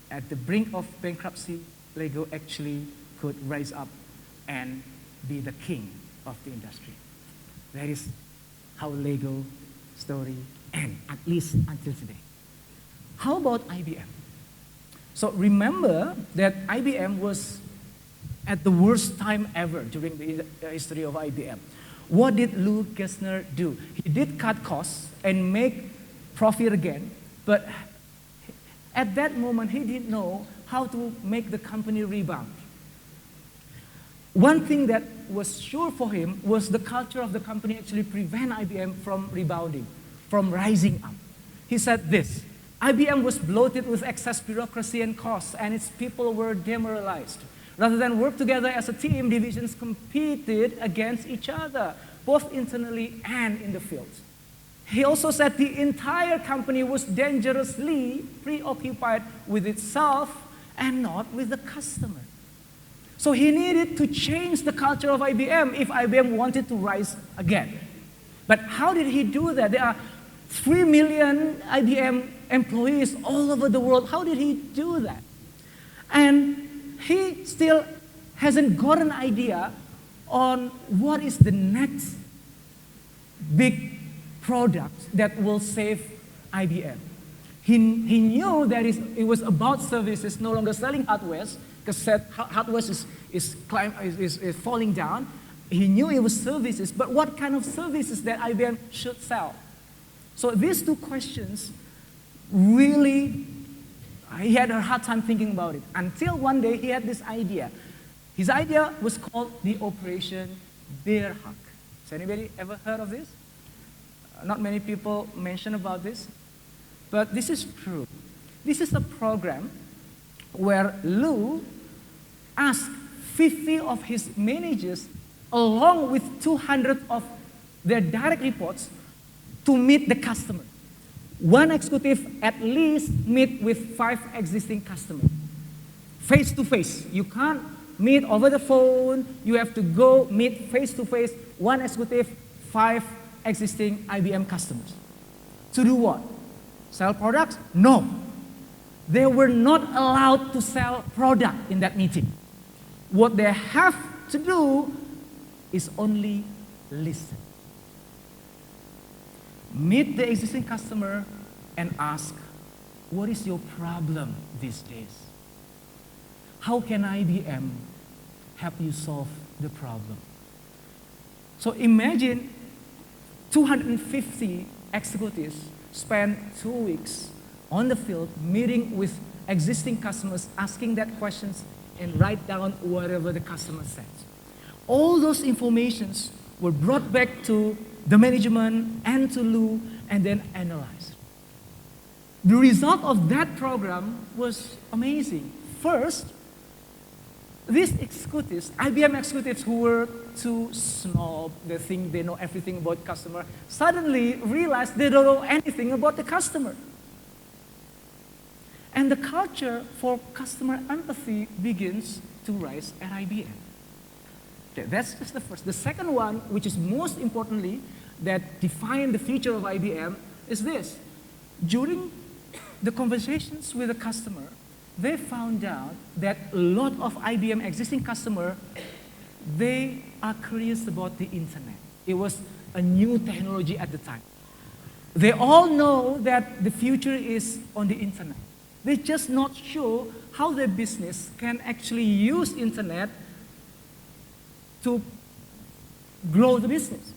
At the brink of bankruptcy, Lego actually could rise up and be the king of the industry. That is how Lego story ends, at least until today. How about IBM? So remember that IBM was at the worst time ever during the history of IBM. What did Lou Gerstner do? He did cut costs and make profit again, but at that moment he didn't know how to make the company rebound. One thing that was sure for him was the culture of the company actually prevent IBM from rebounding, from rising up. He said this: IBM was bloated with excess bureaucracy and costs, and its people were demoralized. Rather than work together as a team, divisions competed against each other, both internally and in the field. He also said the entire company was dangerously preoccupied with itself and not with the customer. So he needed to change the culture of IBM if IBM wanted to rise again. But how did he do that? There are 3 million IBM employees all over the world. How did he do that? And he still hasn't got an idea on what is the next big product that will save IBM. He knew that it was about services, no longer selling hardware, because hardware is falling down. He knew it was services, but what kind of services that IBM should sell? So these two questions really, he had a hard time thinking about it, until one day he had this idea. His idea was called the Operation Bear Hug. Has anybody ever heard of this? Not many people mention about this, but this is true. This is a program where Lou asked 50 of his managers, along with 200 of their direct reports, to meet the customer. One executive at least meet with 5 existing customers, face to face. You can't meet over the phone. You have to go meet face to face. One executive, 5 existing IBM customers. To do what? Sell products? No. They were not allowed to sell product in that meeting. What they have to do is only listen. Meet the existing customer and ask, what is your problem these days? How can IBM help you solve the problem? So imagine 250 executives spend 2 weeks on the field meeting with existing customers, asking that questions and write down whatever the customer says. All those informations were brought back to the management and to Lou and then analyzed. The result of that program was amazing. First, these executives, IBM executives who were too snob, they think they know everything about customer, suddenly realized they don't know anything about the customer. And the culture for customer empathy begins to rise at IBM. Okay, that's just the first. The second one, which is most importantly, that defined the future of IBM, is this. During the conversations with the customer, they found out that a lot of IBM existing customers, they are curious about the internet. It was a new technology at the time. They all know that the future is on the internet. They're just not sure how their business can actually use internet to grow the business.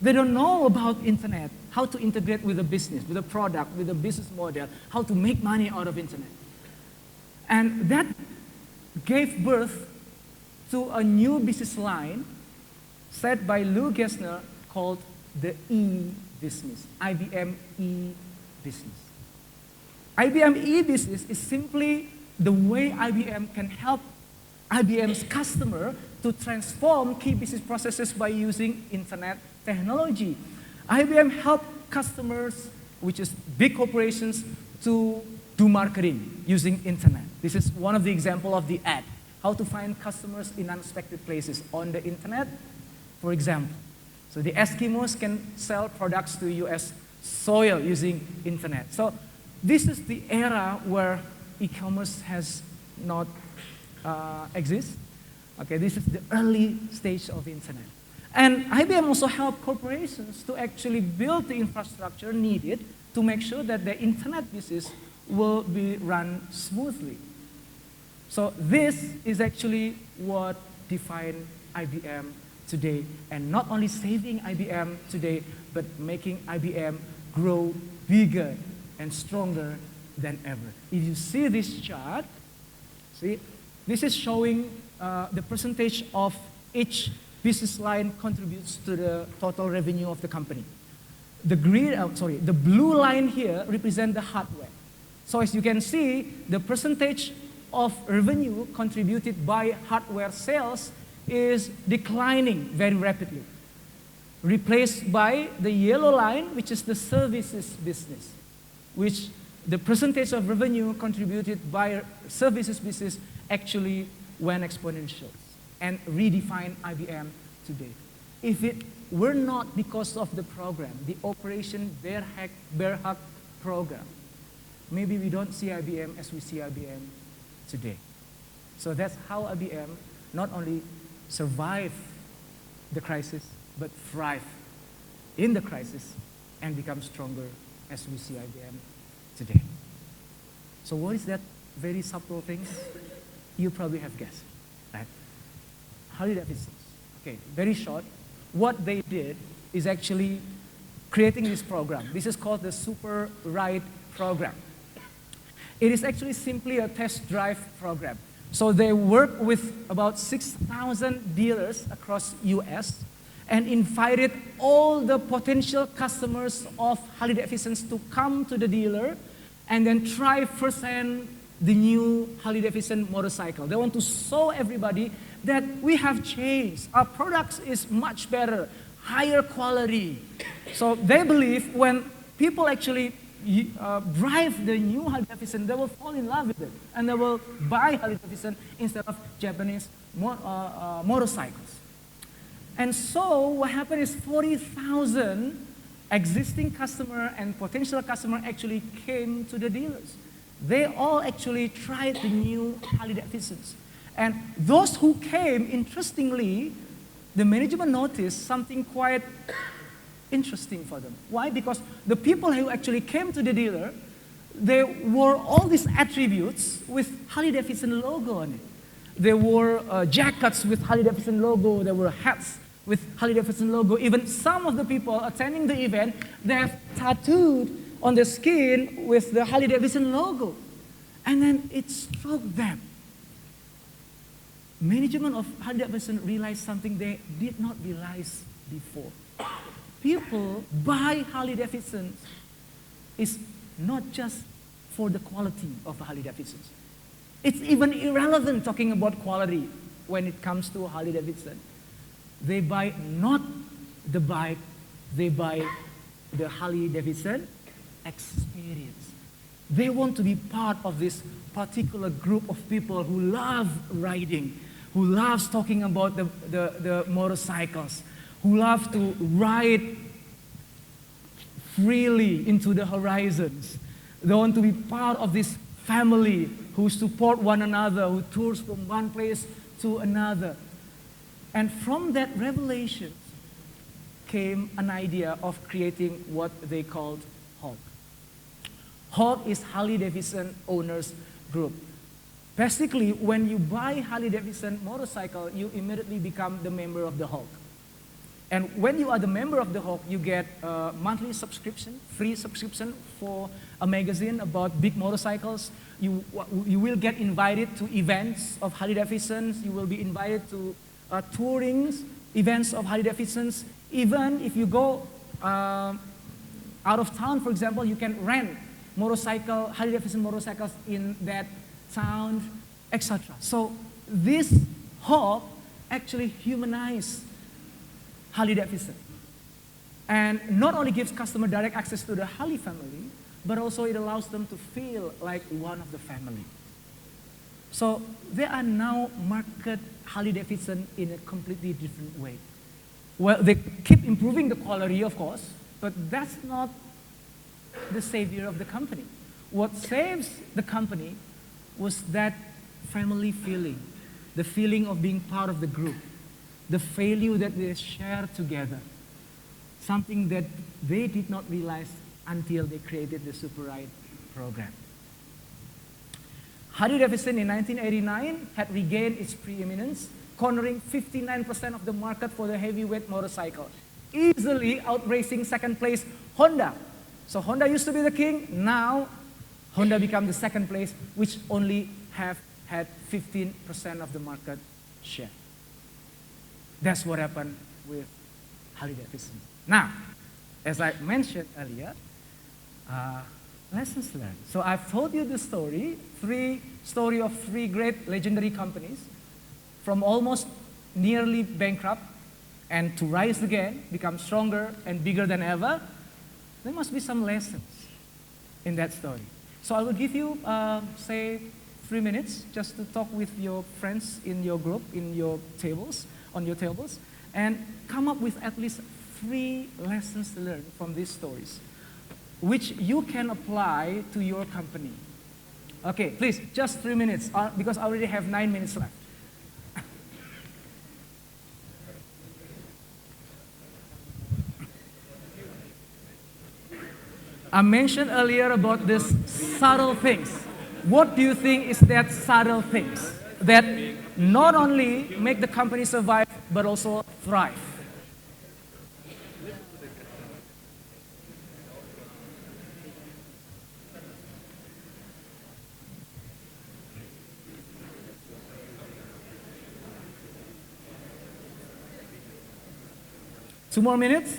They don't know about internet, how to integrate with the business, with the product, with the business model, how to make money out of internet. And that gave birth to a new business line set by Lou Gessner called the E-business, IBM E-business. IBM E-business is simply the way IBM can help IBM's customer to transform key business processes by using internet technology. IBM helped customers, which is big corporations, to do marketing using internet. This is one of the examples of the ad. How to find customers in unexpected places on the internet, for example. So the Eskimos can sell products to US soil using internet. So this is the era where e-commerce has not exist. Okay, this is the early stage of internet. And IBM also helped corporations to actually build the infrastructure needed to make sure that the internet business will be run smoothly. So this is actually what defined IBM today, and not only saving IBM today, but making IBM grow bigger and stronger than ever. If you see this chart, See, this is showing the percentage of each business line contributes to the total revenue of the company. The blue line here represents the hardware. So as you can see, the percentage of revenue contributed by hardware sales is declining very rapidly, replaced by the yellow line, which is the services business, which the percentage of revenue contributed by services business actually went exponential and redefined IBM today. If it were not because of the program, the Operation Bear Hug program, maybe we don't see IBM as we see IBM today. So that's how IBM not only survive the crisis, but thrive in the crisis and become stronger as we see IBM today. So what is that very subtle things? You probably have guessed, right? Harley Davidson. Okay, very short. What they did is actually creating this program. This is called the Super Ride program. It is actually simply a test drive program. So they work with about 6,000 dealers across US and invited all the potential customers of Harley Davidson to come to the dealer and then try firsthand the new Harley Davidson motorcycle. They want to show everybody that we have changed. Our products is much better, higher quality. So they believe when people actually drive the new Harley Davidson, they will fall in love with it and they will buy Harley Davidson instead of Japanese motorcycles. And so what happened is 40,000 existing customer and potential customer actually came to the dealers. They all actually tried the new Harley Davidsons. And those who came, interestingly, the management noticed something quite interesting for them. Why? Because the people who actually came to the dealer, they wore all these attributes with Harley Davidson logo on it. They wore jackets with Harley Davidson logo. They wore hats with Harley Davidson logo. Even some of the people attending the event, they have tattooed on the skin with the Harley Davidson logo. And then it struck them. Management of Harley Davidson realized something they did not realize before. People buy Harley Davidson is not just for the quality of Harley Davidson. It's even irrelevant talking about quality when it comes to Harley Davidson. They buy not the bike, they buy the Harley Davidson experience. They want to be part of this particular group of people who love riding, who loves talking about the motorcycles, who love to ride freely into the horizons. They want to be part of this family who support one another, who tours from one place to another. And from that revelation came an idea of creating what they called HAWK. HAWK is Harley Davidson Owners Group. Basically, when you buy Harley Davidson motorcycle, you immediately become the member of the HAWK. And when you are the member of the HAWK, you get a monthly subscription, free subscription for a magazine about big motorcycles. You will get invited to events of Harley Davidsons. You will be invited to touring events of Harley Davidsons. Even if you go out of town, for example, you can rent Harley Davidson motorcycles in that town, etc. So this HAWK actually humanized Harley Davidson. And not only gives customer direct access to the Harley family, but also it allows them to feel like one of the family. So they are now market Harley Davidson in a completely different way. Well, they keep improving the quality, of course, but that's not the savior of the company. What saves the company was that family feeling, the feeling of being part of the group, the value that they share together, something that they did not realize until they created the Super Ride program. Harley Davidson in 1989 had regained its preeminence, cornering 59% of the market for the heavyweight motorcycle, easily outracing second place Honda. So Honda used to be the king, now Honda became the second place, which only have had 15% of the market share. That's what happened with Harley Davidson. Now, as I mentioned earlier, lessons learned. So I've told you the story of three great legendary companies from almost nearly bankrupt and to rise again, become stronger and bigger than ever. There must be some lessons in that story. So I will give you, say, 3 minutes just to talk with your friends in your group, in your tables, on your tables, and come up with at least 3 lessons learned from these stories, which you can apply to your company. Okay, please, just 3 minutes, because I already have 9 minutes left. I mentioned earlier about these subtle things. What do you think is that subtle things that not only make the company survive, but also thrive? Two more minutes.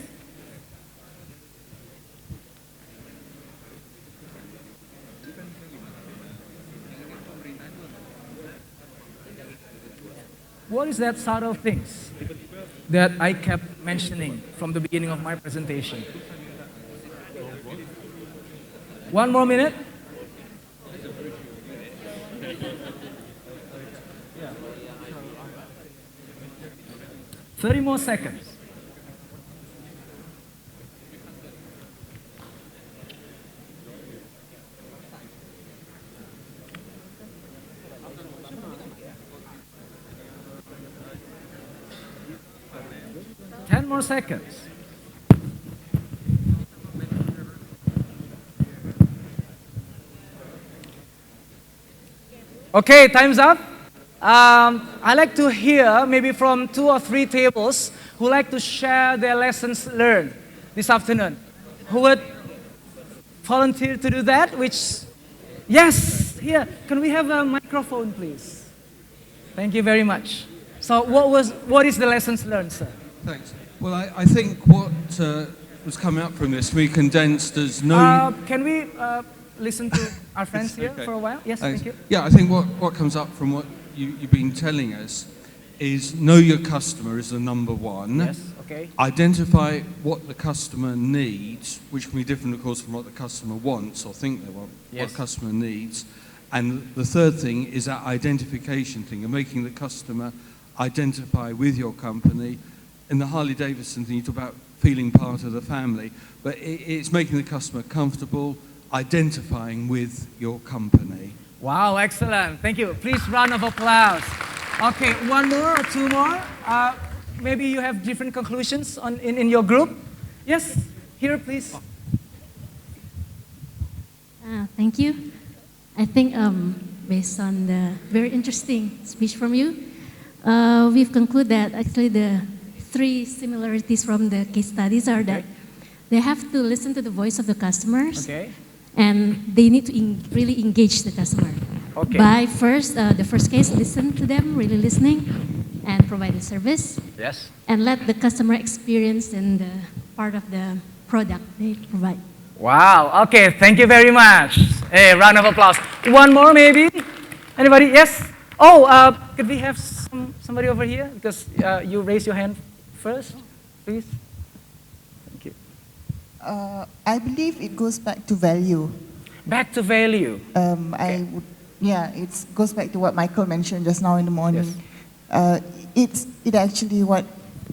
What is that subtle things that I kept mentioning from the beginning of my presentation? 1 more minute. Yeah. 30 more seconds. More seconds. Okay, time's up. I'd like to hear maybe from 2 or 3 tables who like to share their lessons learned this afternoon. Who would volunteer to do that? Yes, here. Can we have a microphone, please? Thank you very much. So what is the lessons learned, sir? Thanks. Well, I think what was coming up from this, we condensed as no... Can we listen to our friends here okay. for a while? Yes, Thanks. thank you. Yeah, I think what comes up from what you've been telling us is know your customer is the number one. Yes, okay. Identify what the customer needs, which can be different, of course, from what the customer wants or think they want, Yes. what the customer needs. And the third thing is that identification thing of making the customer identify with your company. In the Harley Davidson thing, you talk about feeling part of the family, but it's making the customer comfortable, identifying with your company. Wow, excellent. Thank you. Please, round of applause. Okay, 1 more or 2 more. Maybe you have different conclusions in your group. Yes, here, please. Thank you. I think based on the very interesting speech from you, we've concluded that actually the 3 similarities from the case studies are that they have to listen to the voice of the customers, and they need to really engage the customer. By first, the first case, listen to them, really listening, and provide the service. Yes. And let the customer experience and the part of the product they provide. Wow, okay, thank you very much. Hey, round of applause. 1 more maybe? Anybody? Yes? Oh, could we have somebody over here? Because you raised your hand first, please. Thank you. I believe it goes back to value. Back to value. It goes back to what Michael mentioned just now in the morning. Yes. It actually what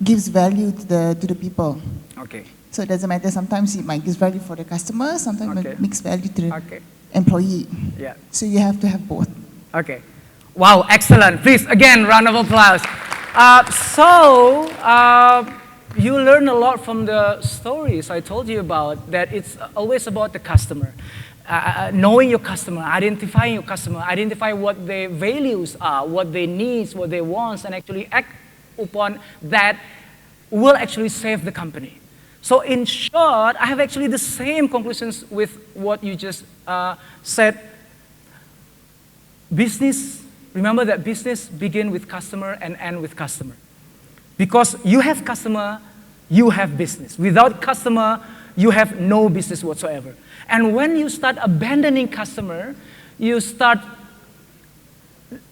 gives value to the people. Okay. So it doesn't matter. Sometimes it might give value for the customer. Sometimes it makes value to the employee. Yeah. So you have to have both. Okay. Wow, excellent. Please, again, round of applause. You learn a lot from the stories I told you about, that it's always about the customer. Knowing your customer, identifying your customer, identify what their values are, what their needs, what they want, and actually act upon that will actually save the company. So in short, I have actually the same conclusions with what you just said. Business remember that business begin with customer and end with customer. Because you have customer, you have business. Without customer, you have no business whatsoever. And when you start abandoning customer, you start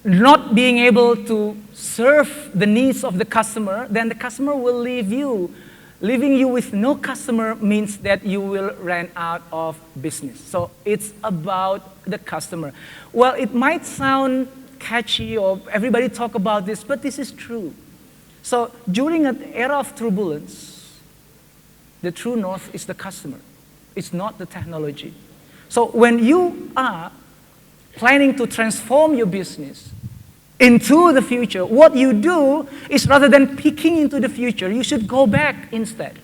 not being able to serve the needs of the customer, then the customer will leave you. Leaving you with no customer means that you will run out of business. So it's about the customer. Well, it might sound catchy or everybody talk about this, but this is true. So during an era of turbulence, the true north is the customer. It's not the technology. So when you are planning to transform your business into the future, what you do is rather than peeking into the future, you should go back instead.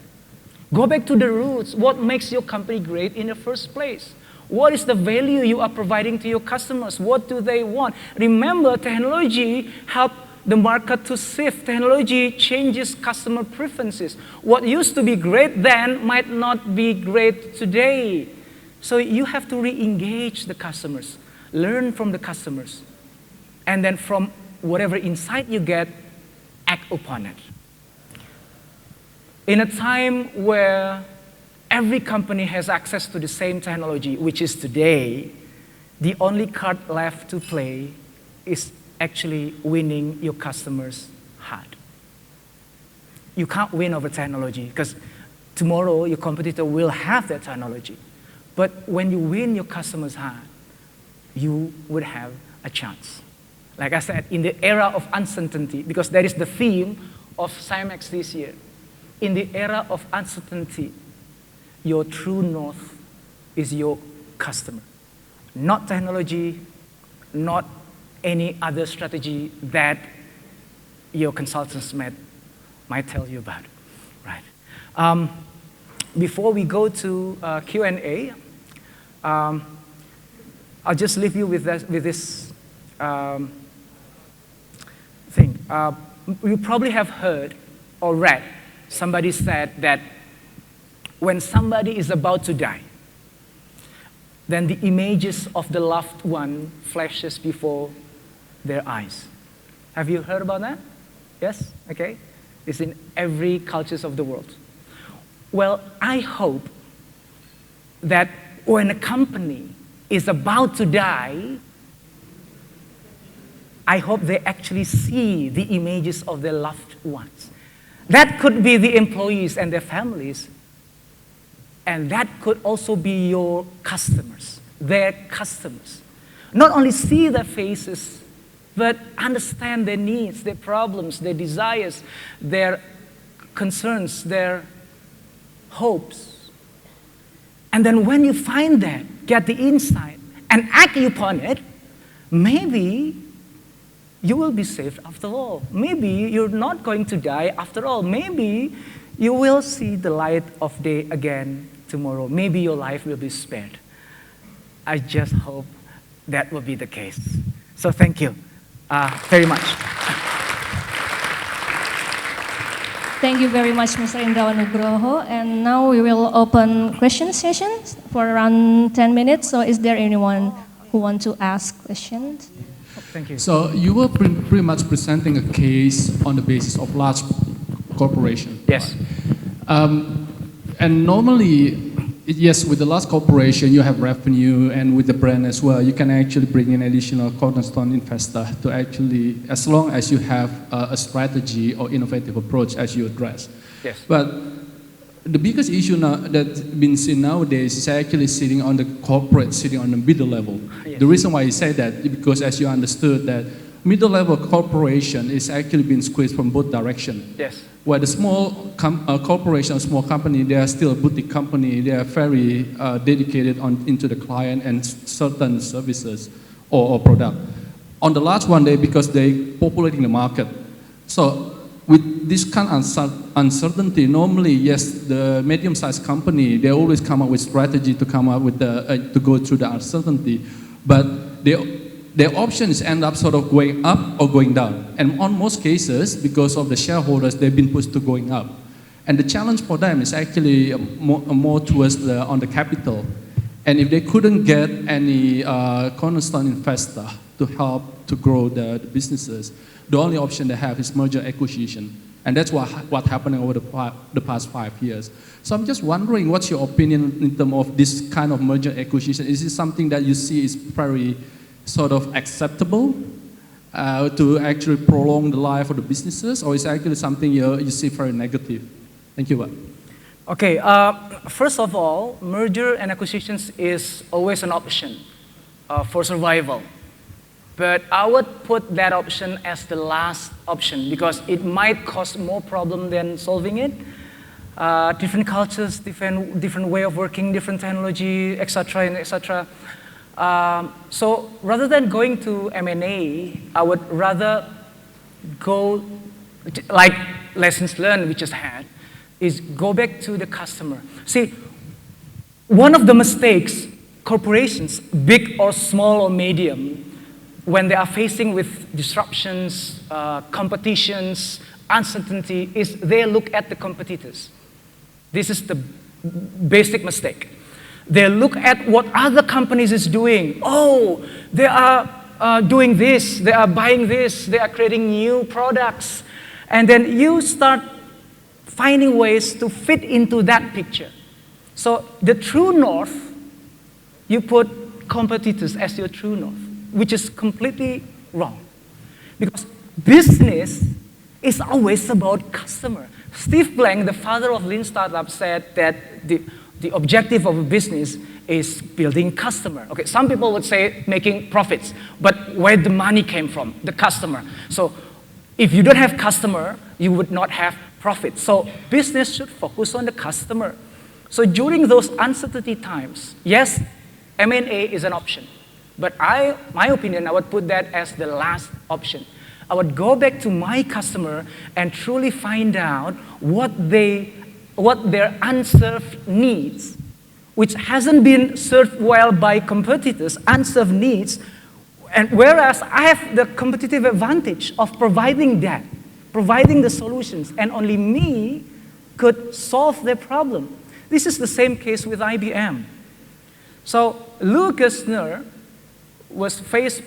Go back to the roots. What makes your company great in the first place? What is the value you are providing to your customers? What do they want? Remember, technology helps the market to shift. Technology changes customer preferences. What used to be great then might not be great today. So you have to re-engage the customers, learn from the customers, and then from whatever insight you get, act upon it. In a time where every company has access to the same technology, which is today, the only card left to play is actually winning your customers' heart. You can't win over technology because tomorrow your competitor will have that technology. But when you win your customers' heart, you would have a chance. Like I said, in the era of uncertainty, because that is the theme of Symex this year. In the era of uncertainty, your true north is your customer. Not technology, not any other strategy that your consultants might tell you about, right? Before we go to Q&A, I'll just leave you with this thing. You probably have heard or read, somebody said that when somebody is about to die, then the images of the loved one flashes before their eyes. Have you heard about that? Yes? Okay. It's in every cultures of the world. Well, I hope that when a company is about to die, I hope they actually see the images of their loved ones. That could be the employees and their families. And that could also be your customers, their customers. Not only see their faces, but understand their needs, their problems, their desires, their concerns, their hopes. And then when you find that, get the insight, and act upon it, maybe you will be saved after all. Maybe you're not going to die after all. Maybe you will see the light of day again tomorrow. Maybe your life will be spared. I just hope that will be the case. So thank you very much. Thank you very much, Mr. Indrawan Nugroho. And now we will open question sessions for around 10 minutes. So is there anyone who wants to ask questions? Thank you. So you were pretty much presenting a case on the basis of large corporation. Yes. And normally, yes, with the large corporation, you have revenue, and with the brand as well, you can actually bring in additional cornerstone investor to actually, as long as you have a strategy or innovative approach as you address. Yes. But the biggest issue now that's been seen nowadays is actually sitting on the corporate, sitting on the middle level. Yes. The reason why I say that is because, as you understood, that middle level corporation is actually being squeezed from both directions. Yes. Where the small corporation, small company, they are still a boutique company. They are very dedicated into the client and certain services or product. On the large one, because they populating the market. So with this kind of uncertainty, normally, yes, the medium-sized company, they always come up with strategy to come up with to go through the uncertainty, but their options end up sort of going up or going down. And on most cases, because of the shareholders, they've been pushed to going up. And the challenge for them is actually more towards on the capital. And if they couldn't get any cornerstone investor to help to grow the businesses. The only option they have is merger acquisition. And that's what happening over the past 5 years. So I'm just wondering, what's your opinion in terms of this kind of merger acquisition? Is it something that you see is very sort of acceptable to actually prolong the life of the businesses, or is it actually something you see very negative? Thank you. Okay, first of all, merger and acquisitions is always an option for survival. But I would put that option as the last option because it might cause more problem than solving it. Different cultures, different way of working, different technology, etc., and etc. So rather than going to M&A, I would rather go, like lessons learned we just had, is go back to the customer. See, one of the mistakes corporations, big or small or medium, when they are facing with disruptions, competitions, uncertainty, is they look at the competitors. This is the basic mistake. They look at what other companies is doing. Oh, they are doing this, they are buying this, they are creating new products. And then you start finding ways to fit into that picture. So the true north, you put competitors as your true north, which is completely wrong. Because business is always about customer. Steve Blank, the father of Lean Startup, said that the objective of a business is building customer. Okay, some people would say making profits, but where the money came from, the customer. So if you don't have customer, you would not have profit. So business should focus on the customer. So during those uncertainty times, yes, M&A is an option. But my opinion, I would put that as the last option. I would go back to my customer and truly find out what their unserved needs, which hasn't been served well by competitors, unserved needs, and whereas I have the competitive advantage of providing that, providing the solutions, and only me could solve their problem. This is the same case with IBM. So Lou Gerstner was faced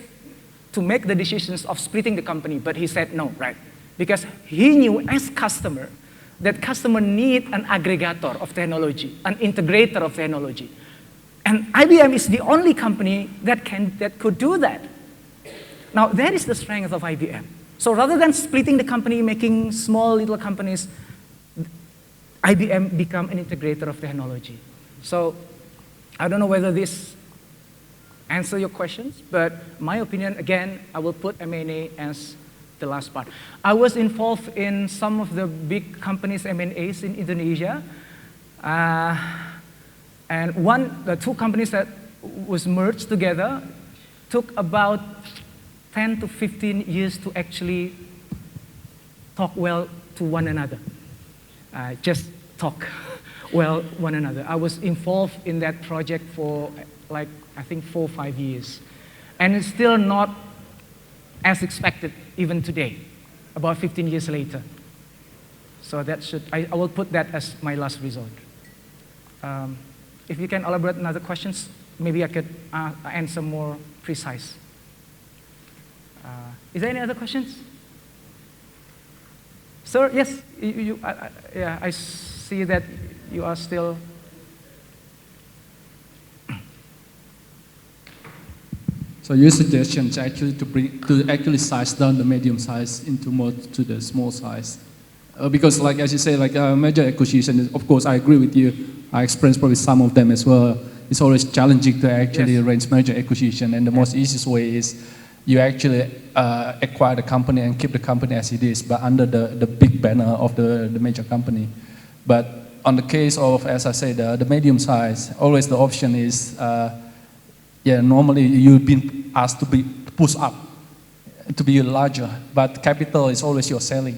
to make the decisions of splitting the company, but he said no, right? Because he knew as customer that customer need an aggregator of technology, an integrator of technology. And IBM is the only company that could do that. Now, that is the strength of IBM. So rather than splitting the company, making small little companies, IBM become an integrator of technology. So I don't know whether this answer your questions, but my opinion, again, I will put M&A as the last part. I was involved in some of the big companies M&As in Indonesia, and the two companies that was merged together took about 10 to 15 years to actually talk well to one another. Just talk well one another. I was involved in that project for like, I think 4 or 5 years. And it's still not as expected even today, about 15 years later. So I will put that as my last resort. If you can elaborate on other questions, maybe I could answer more precise. Is there any other questions? Sir, yes, yeah, I see that you are still. So your suggestion is actually to actually size down the medium size into more to the small size, because like as you say, like merger acquisition. Of course, I agree with you. I experienced probably some of them as well. It's always challenging to actually arrange merger acquisition, and the most easiest way is you actually acquire the company and keep the company as it is, but under the big banner of the major company. But on the case of, as I said, the medium size, always the option is. Normally you've been asked to be pushed up, to be larger, but capital is always your selling.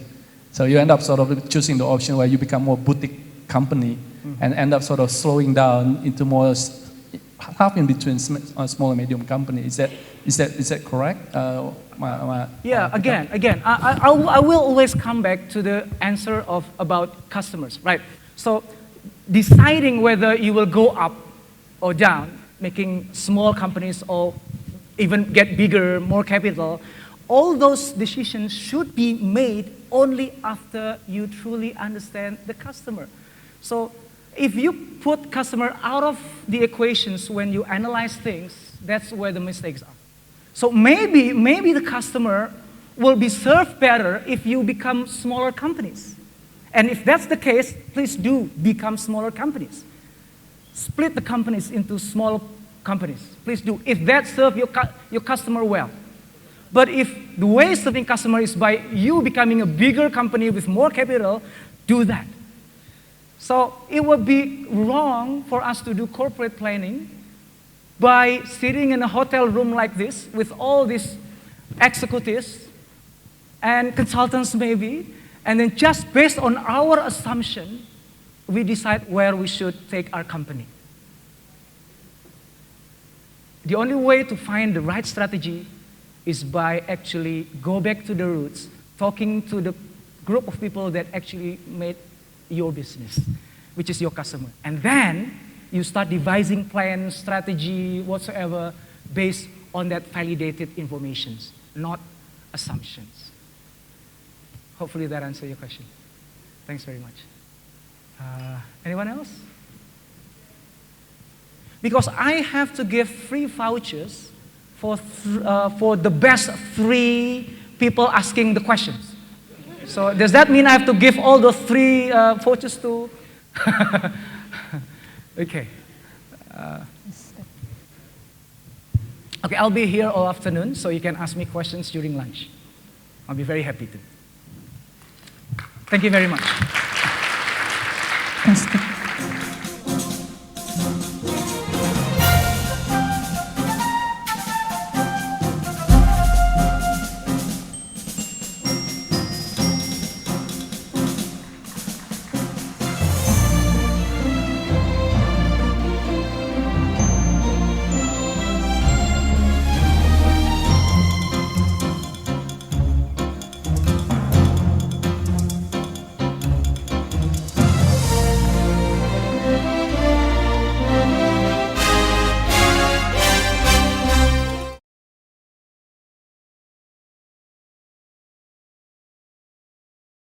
So you end up sort of choosing the option where you become more boutique company and end up sort of slowing down into more half in between small and medium company. Is that correct? Yeah, again, I will always come back to the answer about customers, right? So deciding whether you will go up or down, making small companies or even get bigger, more capital. All those decisions should be made only after you truly understand the customer. So if you put customer out of the equations when you analyze things, that's where the mistakes are. So maybe the customer will be served better if you become smaller companies. And if that's the case, please do become smaller companies. Split the companies into small companies. Please do, if that serves your customer well. But if the way serving customer is by you becoming a bigger company with more capital, do that. So it would be wrong for us to do corporate planning by sitting in a hotel room like this with all these executives and consultants maybe, and then just based on our assumption, we decide where we should take our company. The only way to find the right strategy is by actually go back to the roots, talking to the group of people that actually made your business, which is your customer. And then you start devising plans, strategy, whatsoever, based on that validated information, not assumptions. Hopefully that answers your question. Thanks very much. Anyone else? Because I have to give free vouchers for the best 3 people asking the questions. So does that mean I have to give all those 3 vouchers to? Okay. Okay, I'll be here all afternoon, so you can ask me questions during lunch. I'll be very happy to. Thank you very much.